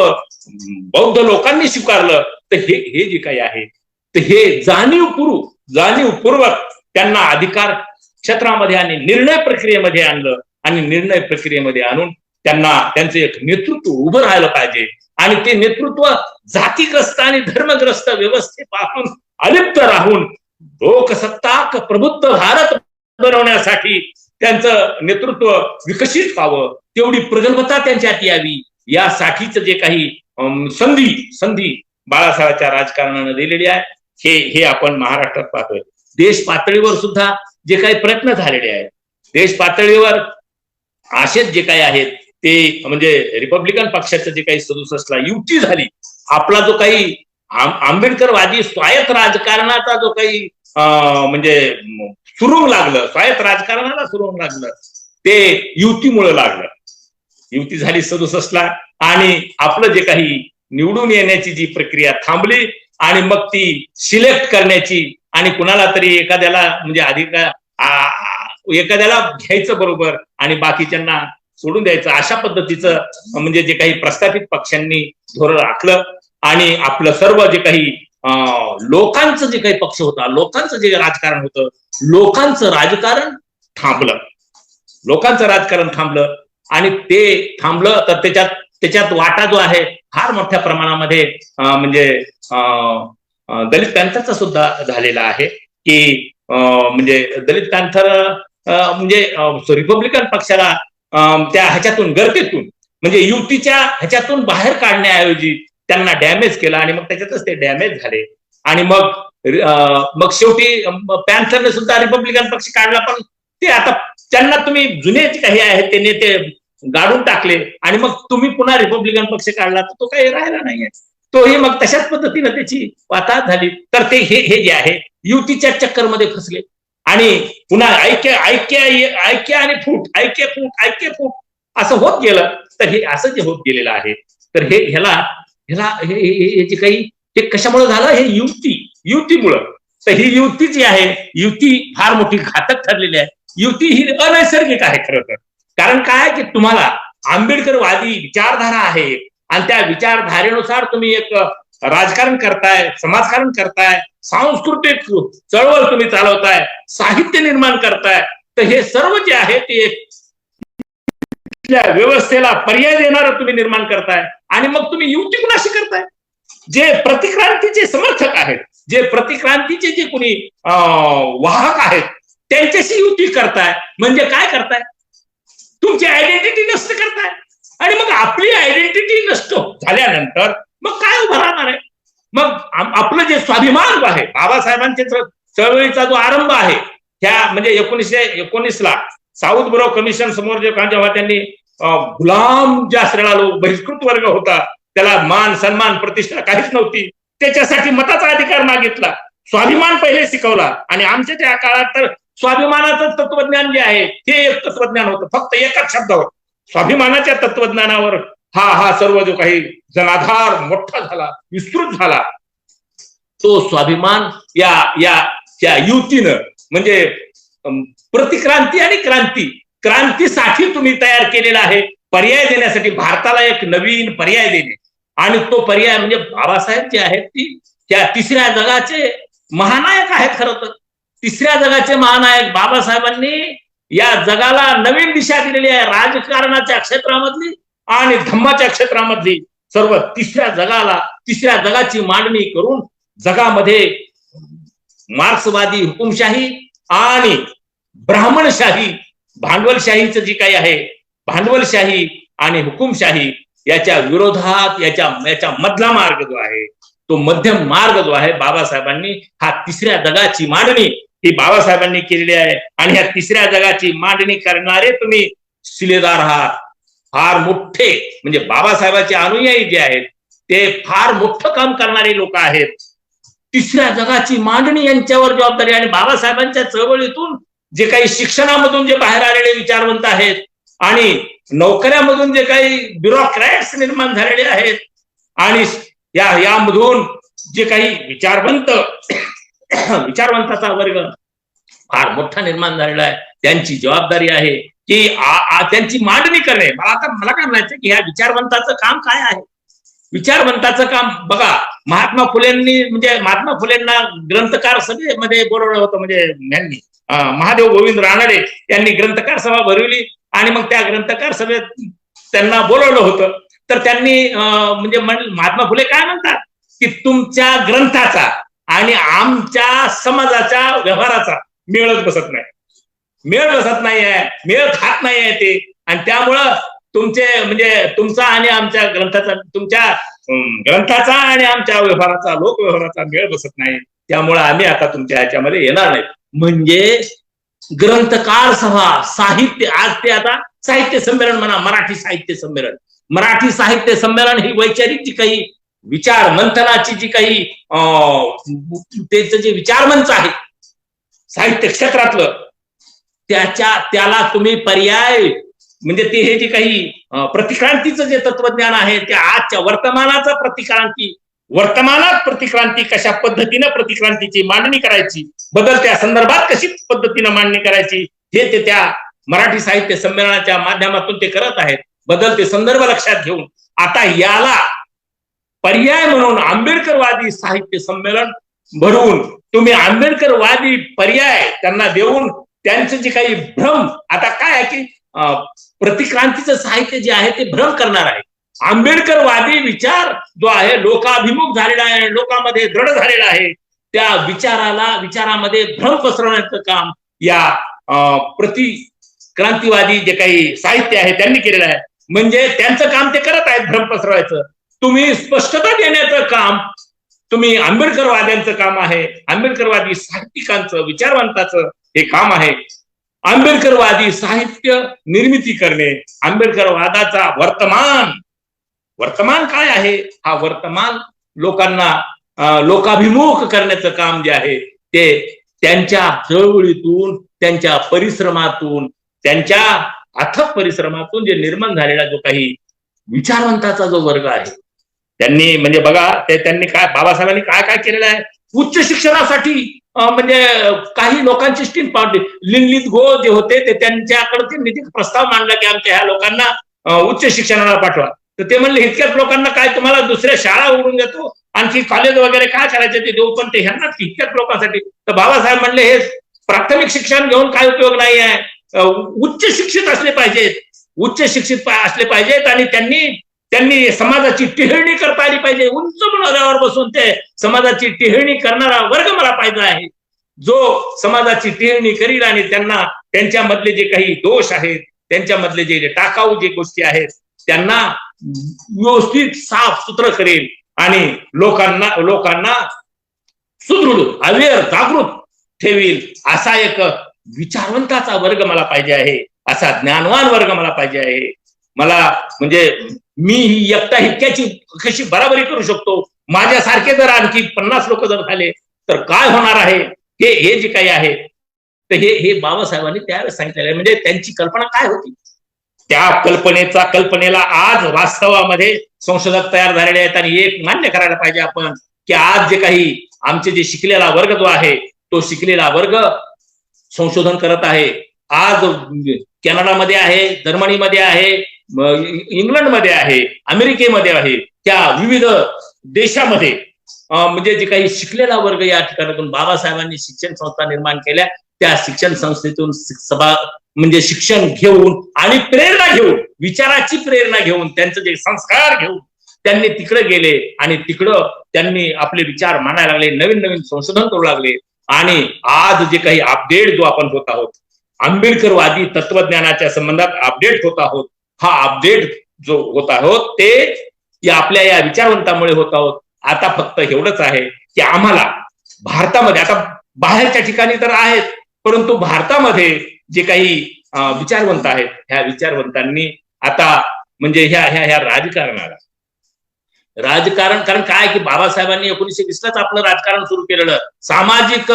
बौद्ध लोकांनी स्वीकारलं. तर हे जे काही आहे तर हे जाणीवपूर्वक त्यांना अधिकार क्षेत्रामध्ये आणि निर्णय प्रक्रियेमध्ये आणलं आणि निर्णय प्रक्रियेमध्ये आणून त्यांना त्यांचं एक नेतृत्व उभं राहायला पाहिजे आणि ते नेतृत्व जातीग्रस्त आणि धर्मग्रस्त व्यवस्थेपासून अलिप्त राहून लोकसत्ताक प्रबुद्ध भारत बनवण्यासाठी त्यांचं नेतृत्व विकसित व्हावं, तेवढी प्रगल्भता त्यांच्यात यावी, यासाठीच जे काही संधी बाळासाहेबांच्या राजकारणाने दिलेली आहे हे आपण महाराष्ट्रात पाहतोय. देश पातळीवर सुद्धा जे काही प्रयत्न झालेले आहेत, देश पातळीवर असेच जे काही आहेत ते म्हणजे रिपब्लिकन पक्षाचं जे काही 67ला युती झाली, आपला जो काही आंबेडकरवादी स्वायत्त राजकारणाचा जो काही म्हणजे सुरुंग लागलं, स्वायत्त राजकारणाला सुरुंग लागलं ते युतीमुळे लागलं. युती झाली 67ला आणि आपलं जे काही निवडून येण्याची जी प्रक्रिया थांबली आणि मग ती सिलेक्ट करण्याची आणि कुणाला तरी एखाद्याला म्हणजे एखाद्याला घ्यायचं बरोबर आणि बाकीच्यांना सोडून द्यायचं, अशा पद्धतीचं म्हणजे जे काही प्रस्थापित पक्षांनी धोरण आखलं आणि आपलं सर्व जे काही लोकांचं जे काही पक्ष होता, लोकांचं जे राजकारण होतं, लोकांचं राजकारण थांबलं आणि ते थांबलं तर त्याच्यात वाटा जो आहे फार मोठ्या प्रमाणामध्ये म्हणजे दलित पॅंथरचा सुद्धा झालेला आहे की म्हणजे दलित पॅंथर म्हणजे रिपब्लिकन पक्षाला त्या ह्याच्यातून गर्दीतून म्हणजे युतीच्या ह्याच्यातून बाहेर काढण्याऐवजी त्यांना डॅमेज केला आणि मग त्याच्यातच ते डॅमेज झाले आणि मग शेवटी पॅंथरने सुद्धा रिपब्लिकन पक्ष काढला, पण ते आता त्यांना तुम्ही जुने जे काही आहेत ते नेते गाडून टाकले आणि मग तुम्ही पुन्हा रिपब्लिकन पक्ष काढला तर तो काही राहिला नाहीये. तोही मग तशाच पद्धतीने त्याची वाताहत झाली. तर ते हे जे आहे युतीच्या चक्करमध्ये फसले आणि पुन्हा ऐक्य आणि फूट असं होत गेलं. तर हे असं जे होत गेलेलं आहे तर हे जे काही हे कशामुळे झालं, हे युतीमुळं. तर ही युती जी आहे युती फार मोठी घातक ठरलेली आहे. युती ही अनैसर्गिक आहे खरं तर. कारण काय की तुम्हाला आंबेडकरवादी विचारधारा आहे आणि त्या विचारधारेनुसार तुम्ही एक राजकारण करताय, समाजकारण करताय, सांस्कृतिक चळवळ तुम्ही चालवताय, साहित्य निर्माण करताय. तर हे सर्व जे आहे ते व्यवस्थेला पर्याय देणारं तुम्ही निर्माण करताय आणि मग तुम्ही युती कुणाशी करताय? जे प्रतिक्रांतीचे समर्थक आहेत, जे प्रतिक्रांतीचे जे कोणी वाहक आहेत त्यांच्याशी युती करताय. म्हणजे काय करताय? तुमची आयडेंटिटी नष्ट करताय आणि मग आपली आयडेंटिटी नष्ट झाल्यानंतर मग काय उभं राहणार आहे? मग आपलं जे स्वाभिमान आहे, बाबासाहेबांच्या चळवळीचा जो आरंभ आहे त्या म्हणजे 1919ला साऊथ ब्रो कमिशन समोर जेव्हा त्यांनी गुलाम ज्या श्रेणाला बहिष्कृत वर्ग होता त्याला मान सन्मान प्रतिष्ठा काहीच नव्हती, त्याच्यासाठी मताचा अधिकार मागितला, स्वाभिमान पहिले शिकवला आणि आमच्या त्या काळात तर स्वाभिमानाचं तत्वज्ञान जे आहे ते एक तत्वज्ञान होतं, फक्त एकाच शब्दावर स्वाभिमानाच्या तत्वज्ञानावर हा सर्व जो काही जनाधार मोठा झाला, विस्तृत झाला. तो स्वाभिमान या युतीनं म्हणजे प्रतिक्रांती आणि क्रांतीसाठी तुम्ही तयार केलेला आहे, पर्याय देण्यासाठी, भारताला एक नवीन पर्याय देणे. आणि तो पर्याय म्हणजे बाबासाहेब जे आहेत त्या तिसऱ्या जगाचे महानायक आहेत. खरं तर तिसऱ्या जगाचे महानायक बाबासाहेबांनी या जगाला नवीन दिशा दिलेली आहे, राजकारणाच्या क्षेत्रामधली आणि धम्माच्या क्षेत्रामधली. सर्व तिसऱ्या जगाची मांडणी करून जगामध्ये मार्क्सवादी हुकुमशाही आणि ब्राह्मणशाही, भांडवलशाहीचं जे काही आहे, भांडवलशाही आणि हुकुमशाही याच्या विरोधात याच्या मधला मार्ग जो आहे, तो मध्यम मार्ग जो आहे बाबासाहेबांनी, हा तिसऱ्या जगाची मांडणी ही बाबासाहेबांनी केलेली आहे. आणि ह्या तिसऱ्या जगाची मांडणी करणारे तुम्ही शिलेदार आहात, फार मोठे म्हणजे बाबासाहेबांचे अनुयायी जे आहेत ते फार मोठं काम करणारे लोक आहेत. तिसऱ्या जगाची मांडणी यांच्यावर जबाबदारी. आणि बाबासाहेबांच्या चळवळीतून जे काही शिक्षणामधून जे बाहेर आलेले विचारवंत आहेत आणि नोकऱ्यामधून जे काही ब्युरोक्रॅट्स निर्माण झालेले आहेत आणि यामधून जे काही विचारवंताचा वर्ग फार मोठा निर्माण झालेला आहे, त्यांची जबाबदारी आहे की त्यांची मांडणी करणे. मला काय म्हणायचं की ह्या विचारवंताचं काम काय आहे. विचारवंताचं काम बघा, महात्मा फुलेंना ग्रंथकार सभेमध्ये बोलवलं होतं. म्हणजे यांनी महादेव गोविंद रानडे यांनी ग्रंथकार सभा भरवली आणि मग त्या ग्रंथकार सभेत त्यांना बोलवलं होतं. तर त्यांनी म्हणजे महात्मा फुले काय म्हणतात की तुमच्या ग्रंथाचा आणि आमच्या समाजाच्या व्यवहाराचा मेळच बसत नाही, मेळ खात नाहीये ते. आणि त्यामुळं तुमचा आणि आमच्या ग्रंथाचा आणि आमच्या लोकव्यवहाराचा मेळ बसत नाही. त्यामुळे आम्ही आता तुमच्या ह्याच्यामध्ये येणार नाही. म्हणजे ग्रंथकार सभा, साहित्य, आज ते आता साहित्य संमेलन म्हणा, मराठी साहित्य संमेलन ही वैचारिक जी काही विचार मंथनाची जी काही त्याचं जे विचारमंच आहे साहित्य क्षेत्रातलं, त्याला तुम्ही पर्याय म्हणजे ते हे जे काही प्रतिक्रांतीचं जे तत्वज्ञान आहे ते आजच्या वर्तमानात प्रतिक्रांती कशा पद्धतीने प्रतिक्रांतीची मांडणी करायची, बदलत्या संदर्भात कशी पद्धतीने मांडणी करायची, हे ते त्या मराठी साहित्य संमेलनाच्या माध्यमातून ते करत आहेत. बदलते संदर्भ लक्षात घेऊन आता याला पर्याय म्हणून आंबेडकरवादी साहित्य संमेलन भरवून तुम्ही आंबेडकरवादी पर्याय त्यांना देऊन त्यांचं जे काही भ्रम, आता काय आहे की प्रतिक्रांतीचं साहित्य जे आहे ते भ्रम करणार आहे. आंबेडकरवादी विचार जो आहे लोकाभिमुख झालेला आहे, लोकांमध्ये दृढ झालेला आहे, त्या विचारामध्ये भ्रम पसरवण्याचं काम या प्रतिक्रांतीवादी जे काही साहित्य आहे त्यांनी केलेलं आहे. म्हणजे त्यांचं काम ते करत आहेत भ्रम पसरवायचं. तुम्ही स्पष्टता देण्याचं काम तुम्ही आंबेडकरवाद्यांचं काम आहे, आंबेडकरवादी साहित्यिकांचं विचारवंताचं हे काम आहे. आंबेडकरवादी साहित्य निर्मिती करणे, आंबेडकरवादाचा वर्तमान काय आहे, हा वर्तमान लोकांना लोकाभिमुख करण्याचं काम जे आहे ते त्यांच्या चळवळीतून, त्यांच्या परिश्रमातून, त्यांच्या अथक परिश्रमातून जे निर्माण झालेला जो काही विचारवंताचा जो वर्ग आहे त्यांनी म्हणजे बघा त्यांनी काय बाबासाहेबांनी काय काय केलेलं आहे. उच्च शिक्षणासाठी म्हणजे काही लोकांची स्टीम पावली. लिनलित गो जे होते ते त्यांच्याकडे त्यांनी प्रस्ताव मांडला की आमच्या ह्या लोकांना उच्च शिक्षणाला पाठवा. तर ते म्हणले इतक्याच लोकांना काय तुम्हाला दुसऱ्या शाळा उघडून देतो, आणखी कॉलेज वगैरे काय करायचे ते देऊ, पण ते ह्यांना इतक्याच लोकांसाठी. तर बाबासाहेब म्हणले हे प्राथमिक शिक्षण घेऊन काय उपयोग नाही आहे, उच्च शिक्षित असले पाहिजेत आणि त्यांनी समाजाची टिहळणी करता आली पाहिजे. उंच मनोऱ्यावर बसून ते समाजाची टिहळणी करणारा वर्ग मला पाहिजे आहे, जो समाजाची टिहळणी करील आणि त्यांना त्यांच्यामधले जे काही दोष आहेत, त्यांच्यामधले जे टाकाऊ जे गोष्टी आहेत त्यांना व्यवस्थित साफ सुत्र करेल आणि लोकांना सुदृढ अवेअर जागृत ठेवील. असा एक विचारवंताचा वर्ग मला पाहिजे आहे, असा ज्ञानवान वर्ग मला पाहिजे आहे. मला म्हणजे मी ही एकटा इतक्याची कशी बराबरी करू शकतो, माझ्यासारखे जर आणखी 50 लोक जर झाले तर काय होणार आहे, हे जे काही आहे तर हे बाबासाहेबांनी त्यावेळेस सांगितलेलं आहे. म्हणजे त्यांची कल्पना काय होती, त्या कल्पनेला आज वास्तवामध्ये संशोधक तयार झालेले आहेत. आणि एक मान्य करायला पाहिजे आपण की आज जे काही आमचे जे शिकलेला वर्ग जो आहे तो शिकलेला वर्ग संशोधन करत आहे. आज कॅनडामध्ये आहे, जर्मनीमध्ये आहे, इंग्लंडमध्ये आहे, अमेरिकेमध्ये आहे, त्या विविध देशामध्ये म्हणजे जे काही शिकलेला वर्ग या ठिकाणातून बाबासाहेबांनी शिक्षण संस्था निर्माण केल्या. त्या शिक्षण संस्थेतून म्हणजे शिक्षण घेऊन आणि प्रेरणा घेऊन, विचाराची प्रेरणा घेऊन, त्यांचे जे संस्कार घेऊन त्यांनी तिकडे गेले आणि तिकडं त्यांनी आपले विचार मांडायला लागले, नवीन नवीन संशोधन करू लागले. आणि आज जे काही अपडेट जो आपण होत आहोत, आंबेडकरवादी तत्वज्ञानाच्या संबंधात अपडेट होत आहोत, हा अपडेट जो होत आहोत ते आपल्या या विचारवंतामुळे होत आहोत. आता फक्त एवढंच आहे की आम्हाला भारतामध्ये, आता बाहेरच्या ठिकाणी तर आहेत, परंतु भारतामध्ये जे काही विचारवंत आहेत ह्या विचारवंतांनी आता म्हणजे ह्या राजकारणाला राजकारण, कारण काय की बाबासाहेबांनी 1920लाच आपलं राजकारण सुरू केलेलं, सामाजिक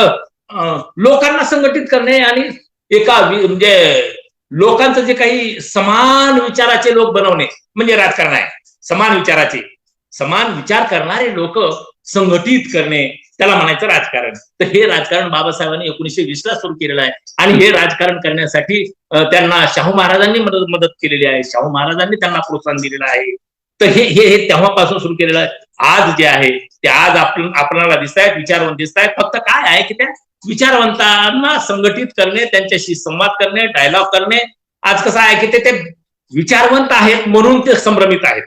लोकांना संघटित करणे आणि एका म्हणजे लोकांचं जे काही समान विचाराचे लोक बनवणे म्हणजे राजकारण आहे. समान विचार करणारे लोक संघटित करणे, त्याला म्हणायचं राजकारण. तर हे राजकारण बाबासाहेबांनी 1920ला सुरू केलेलं आहे आणि हे राजकारण करण्यासाठी त्यांना शाहू महाराजांनी मदत केलेली आहे, शाहू महाराजांनी त्यांना प्रोत्साहन दिलेलं आहे. तर हे तेव्हापासून सुरू केलेलं आहे. आज जे आहे ते आज आपल्याला दिसत आहेत, विचारवंत दिसत आहेत. फक्त काय आहे की त्या विचारवंतांना संघटित करणे, त्यांच्याशी संवाद करणे, डायलॉग करणे. आज कसं आहे की ते विचारवंत आहेत म्हणून ते संभ्रमित आहेत.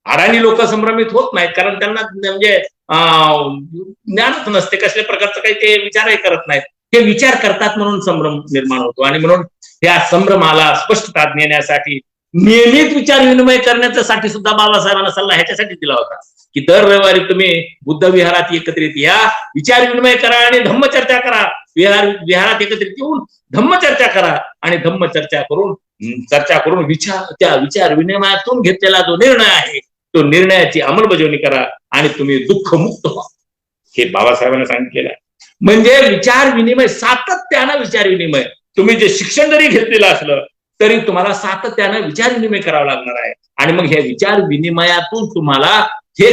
अडाणी लोक संभ्रमित होत नाहीत, कारण त्यांना म्हणजे ज्ञानच नसते, कसल्या प्रकारचं काही ते विचारही करत नाहीत. ते विचार करतात म्हणून संभ्रम निर्माण होतो. आणि म्हणून या संभ्रमाला स्पष्टता देण्यासाठी नियमित विचार विनिमय करण्यासाठी सुद्धा बाबासाहेबांना सल्ला ह्याच्यासाठी दिला होता की दर रविवारी तुम्ही बुद्ध विहारात एकत्रित या, विचार विनिमय करा आणि धम्मचर्चा करा. विहारात एकत्रित येऊन धम्मचर्चा करा आणि धम्मचर्चा करून त्या विचार विनिमयातून घेतलेला जो निर्णय आहे तो निर्णयाची अंमलबजावणी करा आणि तुम्ही दुःखमुक्त व्हा. हे बाबासाहेबांनी सांगितलेलं आहे. म्हणजे विचार विनिमय, सातत्यानं विचार विनिमय. तुम्ही जे शिक्षण जरी घेतलेलं असलं तरी तुम्हाला सातत्यानं विचार विनिमय करावा लागणार आहे. आणि मग हे विचार विनिमयातून तुम्हाला हे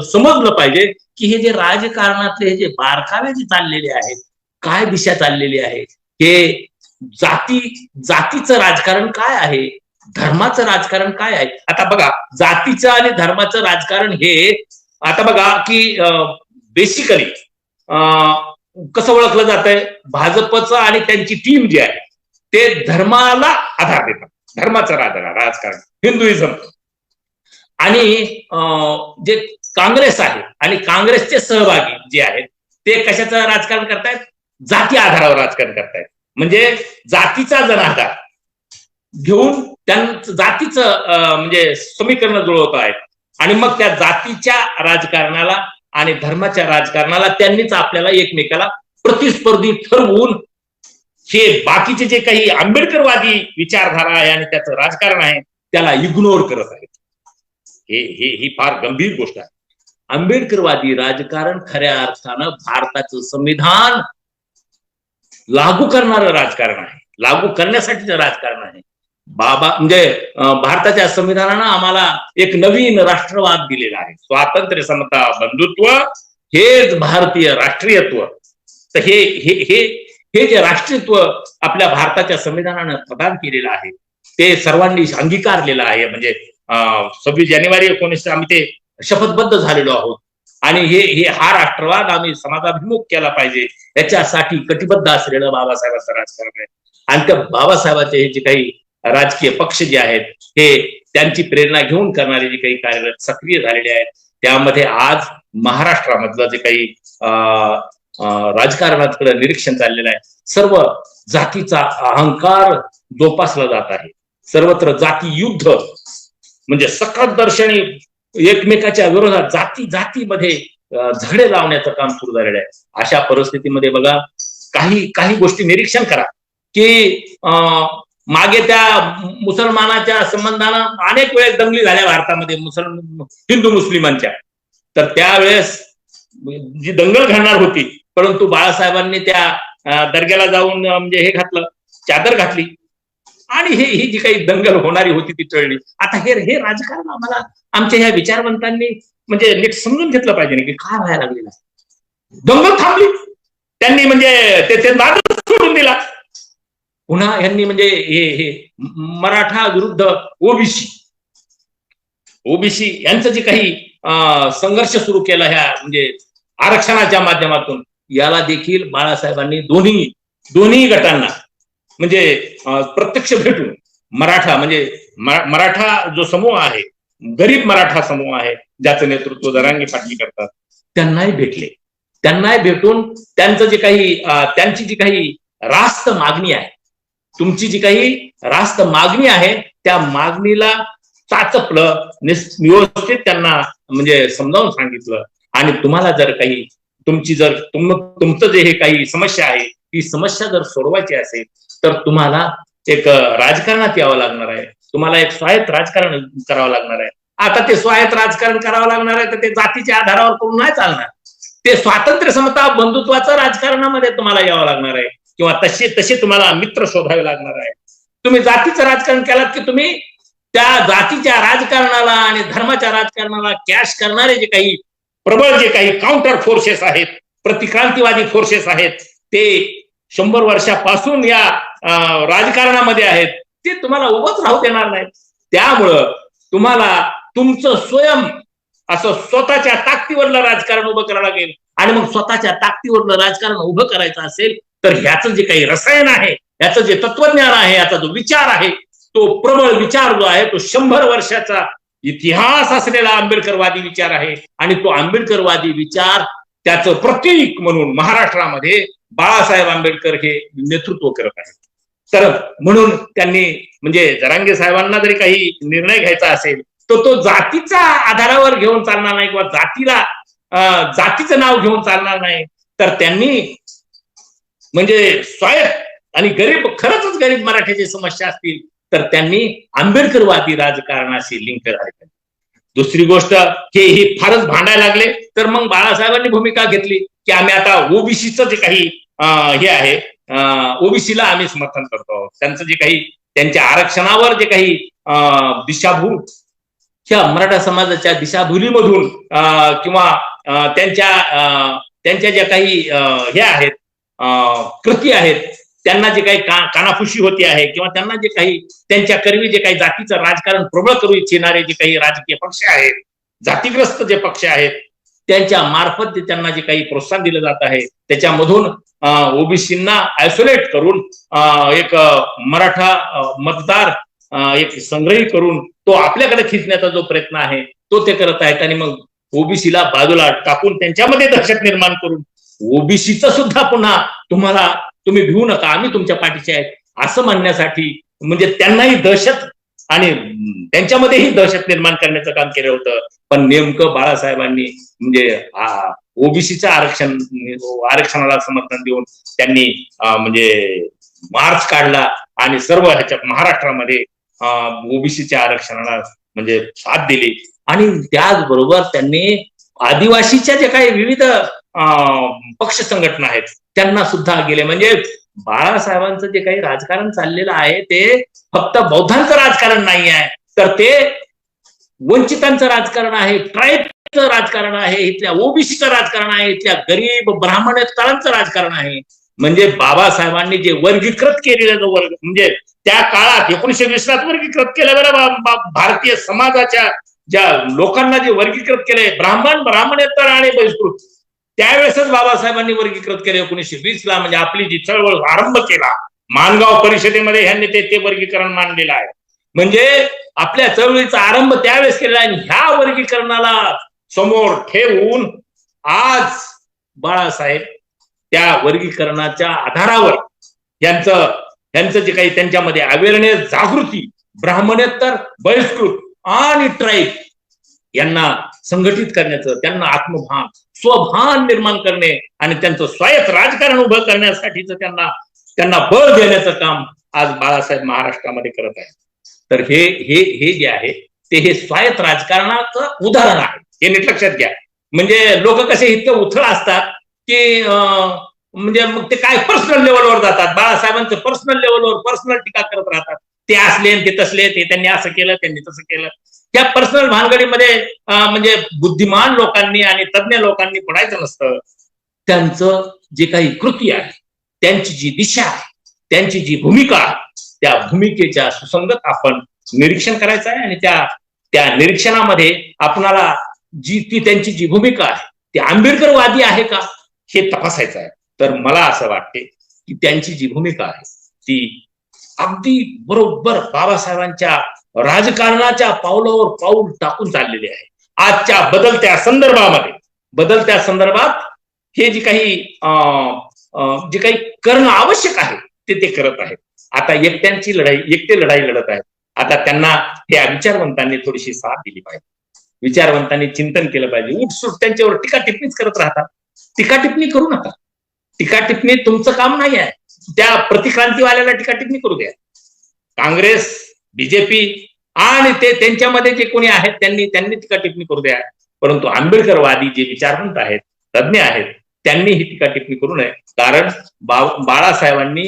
समजलं पाहिजे की हे जे राजकारणातले हे जे बारकावे जे चाललेले आहेत, काय दिशा चाललेली आहे, हे जातीचं राजकारण काय आहे, धर्माचं राजकारण काय आहे. आता बघा, जातीचं आणि धर्माचं राजकारण हे आता बघा की बेसिकली कसं ओळखलं जात आहे, भाजपचं आणि त्यांची टीम जी आहे ते धर्माला आधार देतात. धर्माचं राजकारण, हिंदुइझम. आणि जे काँग्रेस आहे आणि काँग्रेसचे सहभागी जे आहेत ते कशाचं राजकारण करतायत, जाती आधारावर राजकारण करतायत. म्हणजे जातीचा जनाधार घेऊन त्यांचं जातीचं म्हणजे समीकरण जुळवत आहेत. आणि मग त्या जातीच्या राजकारणाला आणि धर्माच्या राजकारणाला त्यांनीच आपल्याला एकमेकाला प्रतिस्पर्धी ठरवून हे बाकीचे जे काही आंबेडकरवादी विचारधारा आहे आणि त्याचं राजकारण आहे त्याला इग्नोर करत आहेत. ही फार गंभीर गोष्ट आहे. आंबेडकरवादी राजकारण खऱ्या अर्थानं भारताचं संविधान लागू करणारं राजकारण आहे, लागू करण्यासाठीचं राजकारण आहे. म्हणजे भारताच्या संविधानानं आम्हाला एक नवीन राष्ट्रवाद दिलेला आहे, स्वातंत्र्य, समता, बंधुत्व, हेच भारतीय राष्ट्रीयत्व. तर हे जे राष्ट्रीयत्व आपल्या भारताच्या संविधानानं प्रदान केलेलं आहे ते सर्वांनी अंगीकारलेलं आहे. म्हणजे 26 जानेवारी 19 आम्ही ते शपथबद्ध झालेलो आहोत. आणि हा राष्ट्रवाद आम्ही समाजाभिमुख केला पाहिजे याच्यासाठी कटिबद्ध असलेलं बाबासाहेबांचं राजकारण आहे. आणि त्या बाबासाहेबांचे हे जे काही राजकीय पक्ष जे आहेत हे त्यांची प्रेरणा घेऊन करणारे जे काही कार्यरत सक्रिय झालेले आहेत, त्यामध्ये आज महाराष्ट्रामधलं जे काही राजकारणाकडे निरीक्षण चाललेलं आहे, सर्व जातीचा अहंकार जोपासला जात आहे. सर्वत्र जाती युद्ध म्हणजे सकट दर्शनी एकमेकाच्या विरोधात जातीमध्ये झगडे लावण्याचं काम सुरू झालेलं आहे. अशा परिस्थितीमध्ये बघा, काही गोष्टी निरीक्षण करा की मागे त्या मुसलमानाच्या संबंधानं अनेक वेळेस दंगली झाल्या भारतामध्ये हिंदू मुस्लिमांच्या. तर त्यावेळेस जी दंगल घडणार होती, परंतु बाळासाहेबांनी त्या दर्ग्याला जाऊन म्हणजे हे घातलं, चादर घातली आणि ही जी काही दंगल होणारी होती ती टळली. आता हे राजकारण आम्हाला आमच्या ह्या विचारवंतांनी म्हणजे नीट समजून घेतलं पाहिजे ना की काय व्हायला लागलेलं आहे. दंगल थांबली, त्यांनी म्हणजे ते नादच सोडून दिला. पुन्हा यांनी म्हणजे हे मराठा विरुद्ध ओबीसी यांचं जे काही संघर्ष सुरू केला ह्या म्हणजे आरक्षणाच्या माध्यमातून, याला देखील बाळासाहेबांनी दोन्ही गटांना म्हणजे प्रत्यक्ष भेटून मराठा जो समूह आहे, गरीब मराठा समूह आहे ज्याचं नेतृत्व जरांगे पाटील करतात, त्यांनाही भेटले. त्यांनाही भेटून त्यांचं जे काही त्यांची जी काही रास्त मागणी आहे, तुमची जी काही रास्त मागणी आहे त्या मागणीला चाचपलं, व्यवस्थित त्यांना म्हणजे समजावून सांगितलं. आणि तुम्हाला जर काही तुमचं जे हे काही समस्या आहे ती समस्या जर सोडवायची असेल तर तुम्हाला एक राजकारणात यावं लागणार आहे, तुम्हाला एक स्वायत्त राजकारण करावं लागणार आहे. आता ते स्वायत्त राजकारण करावं लागणार आहे, तर ते जातीच्या आधारावर करून नाही चालणार. ते स्वातंत्र्य, समता, बंधुत्वाचं राजकारणामध्ये तुम्हाला यावं लागणार आहे, किंवा तसे तसे तुम्हाला मित्र शोधावे लागणार आहे. तुम्ही जातीचं राजकारण केलात की तुम्ही त्या जातीच्या राजकारणाला आणि धर्माच्या राजकारणाला कॅश करणारे जे काही प्रबळ, जे काही काउंटर फोर्सेस आहेत, प्रतिक्रांतीवादी फोर्सेस आहेत, ते 100 वर्षापासून या राजकारणामध्ये आहेत, ते तुम्हाला उभंच राहू देणार नाहीत. त्यामुळं तुम्हाला तुमचं स्वयं असं स्वतःच्या ताकदीवरलं राजकारण उभं करावं लागेल. आणि मग स्वतःच्या ताकदीवरलं राजकारण उभं करायचं असेल तर ह्याचं जे काही रसायन आहे, ह्याचं जे तत्वज्ञान आहे, याचा जो विचार आहे, तो प्रबळ विचार जो आहे, तो 100 वर्षाचा इतिहास असलेला आंबेडकरवादी विचार आहे. आणि तो आंबेडकरवादी विचार, त्याचं प्रतीक म्हणून महाराष्ट्रामध्ये बाळासाहेब आंबेडकर हे नेतृत्व करत आहेत. तर म्हणून त्यांनी, म्हणजे जरांगे साहेबांना जरी काही निर्णय घ्यायचा असेल तर तो जातीच्या आधारावर घेऊन चालणार नाही, किंवा जातीचं नाव घेऊन चालणार नाही. तर त्यांनी म्हणजे स्वायत्त आणि गरीब, खरंच गरीब मराठ्याची समस्या असतील तर त्यांनी आंबेडकरवादी राजकारणाशी लिंक करायचं. दुसरी गोष्ट, हे फारच भांडायला लागले तर मग बाळासाहेबांनी भूमिका घेतली की आम्ही आता ओबीसीचं जे काही हे आहे, ओबीसीला आम्ही समर्थन करतो. त्यांचं जे काही, त्यांच्या आरक्षणावर जे काही दिशाभूल, ह्या मराठा समाजाच्या दिशाभूलीमधून किंवा त्यांच्या ज्या काही हे आहेत, कृती आहेत, त्यांना जे काही कानाफुशी होती आहे, किंवा त्यांना जे काही त्यांच्या करवी जे काही जातीचं राजकारण प्रबळ करू इच्छिणारे जे काही राजकीय पक्ष आहेत, जातीग्रस्त जे पक्ष आहेत, त्यांच्या मार्फत जे त्यांना जे काही प्रोत्साहन दिलं जात आहे, त्याच्यामधून ओबीसींना आयसोलेट करून एक मराठा मतदार एक संग्रही करून तो आपल्याकडे खिचण्याचा जो प्रयत्न आहे तो ते करत आहेत. आणि मग ओबीसीला बाजूला टाकून त्यांच्यामध्ये दहशत निर्माण करून ओबीसीचं सुद्धा पुन्हा तुम्ही भिवू नका, आम्ही तुमच्या पाठीचे आहेत असं म्हणण्यासाठी, म्हणजे त्यांनाही दहशत आणि त्यांच्यामध्येही दहशत निर्माण करण्याचं काम केलं होतं. पण नेमकं बाळासाहेबांनी म्हणजे ओबीसीच्या आरक्षणाला समर्थन देऊन त्यांनी म्हणजे मार्च काढला आणि सर्व ह्याच्या महाराष्ट्रामध्ये ओबीसीच्या आरक्षणाला म्हणजे साथ दिली. आणि त्याचबरोबर त्यांनी आदिवासीच्या जे काही विविध पक्ष संघटना आहेत त्यांना सुद्धा गेले. म्हणजे बाळासाहेबांचं जे काही राजकारण चाललेलं आहे ते फक्त बौद्धांचं राजकारण नाही आहे, तर ते वंचितांचं राजकारण आहे, ट्राईबचं राजकारण आहे, इथल्या ओबीसीचं राजकारण आहे, इथल्या गरीब ब्राह्मणेतरांचं राजकारण आहे. म्हणजे बाबासाहेबांनी जे वर्गीकृत केलेलं वर्ग, म्हणजे त्या काळात 1920 वर्गीकृत केलं बरं, भारतीय समाजाच्या ज्या लोकांना जे वर्गीकृत केले, ब्राह्मणेतर आणि बहिष्कृत, त्यावेळेसच बाबासाहेबांनी वर्गीकृत केले 1920 म्हणजे आपली जी चळवळ आरंभ केला माणगाव परिषदेमध्ये ह्यांनी ते वर्गीकरण मांडलेलं आहे. म्हणजे आपल्या चळवळीचा आरंभ त्यावेळेस केलेला आहे. आणि ह्या वर्गीकरणाला समोर ठेवून आज बाळासाहेब त्या वर्गीकरणाच्या आधारावर यांचं जे काही त्यांच्यामध्ये अवेअरनेस, जागृती, ब्राह्मणेतर, बहिष्कृत आणि ट्राईब यांना संघटित करण्याचं, त्यांना आत्मभान, स्वभान निर्माण करणे आणि त्यांचं स्वायत्त राजकारण उभं करण्यासाठीच त्यांना बळ देण्याचं काम आज बाळासाहेब महाराष्ट्रामध्ये करत आहेत. तर हे जे आहे ते हे स्वायत्त राजकारणाचं उदाहरण आहे, हे नीट लक्षात घ्या. म्हणजे लोक कसे इतके उथळ असतात की म्हणजे मग ते काय पर्सनल लेवलवर जातात, बाळासाहेबांचं पर्सनल लेवलवर पर्सनल टीका करत राहतात. ते असले ते तसले, ते त्यांनी असं केलं, त्यांनी तसं केलं. त्या पर्सनल भानगडीमध्ये म्हणजे बुद्धिमान लोकांनी आणि तज्ञ लोकांनी पडायचं नसतं. त्यांचं जे काही कृती आहे, त्यांची जी दिशा आहे, त्यांची जी भूमिका आहे, त्या भूमिकेच्या सुसंगत आपण निरीक्षण करायचं आहे. आणि त्या निरीक्षणामध्ये आपणाला ती त्यांची जी भूमिका आहे ती आंबेडकरवादी आहे का हे तपासायचं आहे. तर मला असं वाटते की त्यांची जी भूमिका आहे ती अगदी बरोबर बाबासाहेबांच्या राजकारणाच्या पावलावर पाऊल टाकून चाललेली आहे. आजच्या बदलत्या संदर्भात हे जे काही करणं आवश्यक आहे ते करत आहेत. आता एकटे लढाई लढत आहेत. आता त्यांना या विचारवंतांनी थोडीशी साथ दिली पाहिजे, विचारवंतांनी चिंतन केलं पाहिजे. उठसूट त्यांच्यावर टीका टिप्पणीच करत राहतात. टीका टिप्पणी करू नका. टीका टिप्पणी तुमचं काम नाही आहे. त्या प्रतिक्रांतीवाल्याला टीका टिप्पणी करू द्या. काँग्रेस, बीजेपी आणि ते त्यांच्यामध्ये जे कोणी आहेत त्यांनी टीका टिप्पणी करू द्या, परंतु आंबेडकरवादी जे विचारवंत आहेत, तज्ज्ञ आहेत, त्यांनी ही टीका टिप्पणी करू नये. कारण बाळासाहेबांनी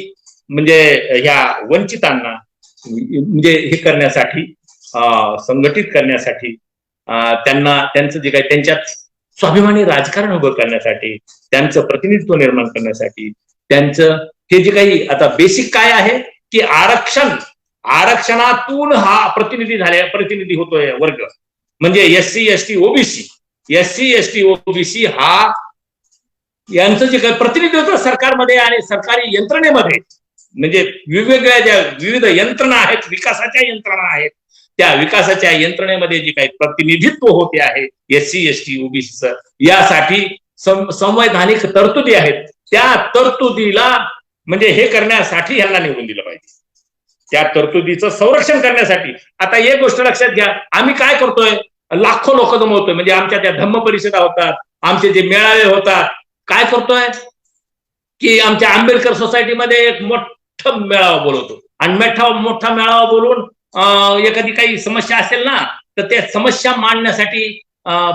म्हणजे ह्या वंचितांना म्हणजे हे करण्यासाठी, संघटित करण्यासाठी, त्यांना त्यांचं जे काही त्यांच्यात स्वाभिमानी राजकारण उभं करण्यासाठी, त्यांचं प्रतिनिधित्व निर्माण करण्यासाठी, त्यांचं हे जे काही आता बेसिक काय आहे की आरक्षणातून हा प्रतिनिधी होतोय वर्ग, म्हणजे एससी एसटी ओबीसी हा यांचं जे काही प्रतिनिधित्व सरकारमध्ये आणि सरकारी यंत्रणेमध्ये, म्हणजे वेगवेगळ्या ज्या विविध यंत्रणा आहेत, विकासाच्या यंत्रणा आहेत, त्या विकासाच्या यंत्रणेमध्ये जे काही प्रतिनिधित्व होते आहे एससी एसटी ओबीसीचं, यासाठी संवैधानिक तरतुदी आहेत, त्या तरतुदीला म्हणजे हे करण्यासाठी यांना निवडून दिलं पाहिजे, त्या तरतुदीचं संरक्षण करण्यासाठी. आता एक गोष्ट लक्षात घ्या, आम्ही काय करतोय, लाखो लोक जमवतोय, म्हणजे आमच्या त्या धम्म परिषदा होतात, आमचे जे मेळावे होतात, काय करतोय की आमच्या आंबेडकर सोसायटीमध्ये एक मोठा मेळावा बोलवतो आणि मोठा मेळावा बोलून एखादी काही समस्या असेल ना, तर त्या समस्या मांडण्यासाठी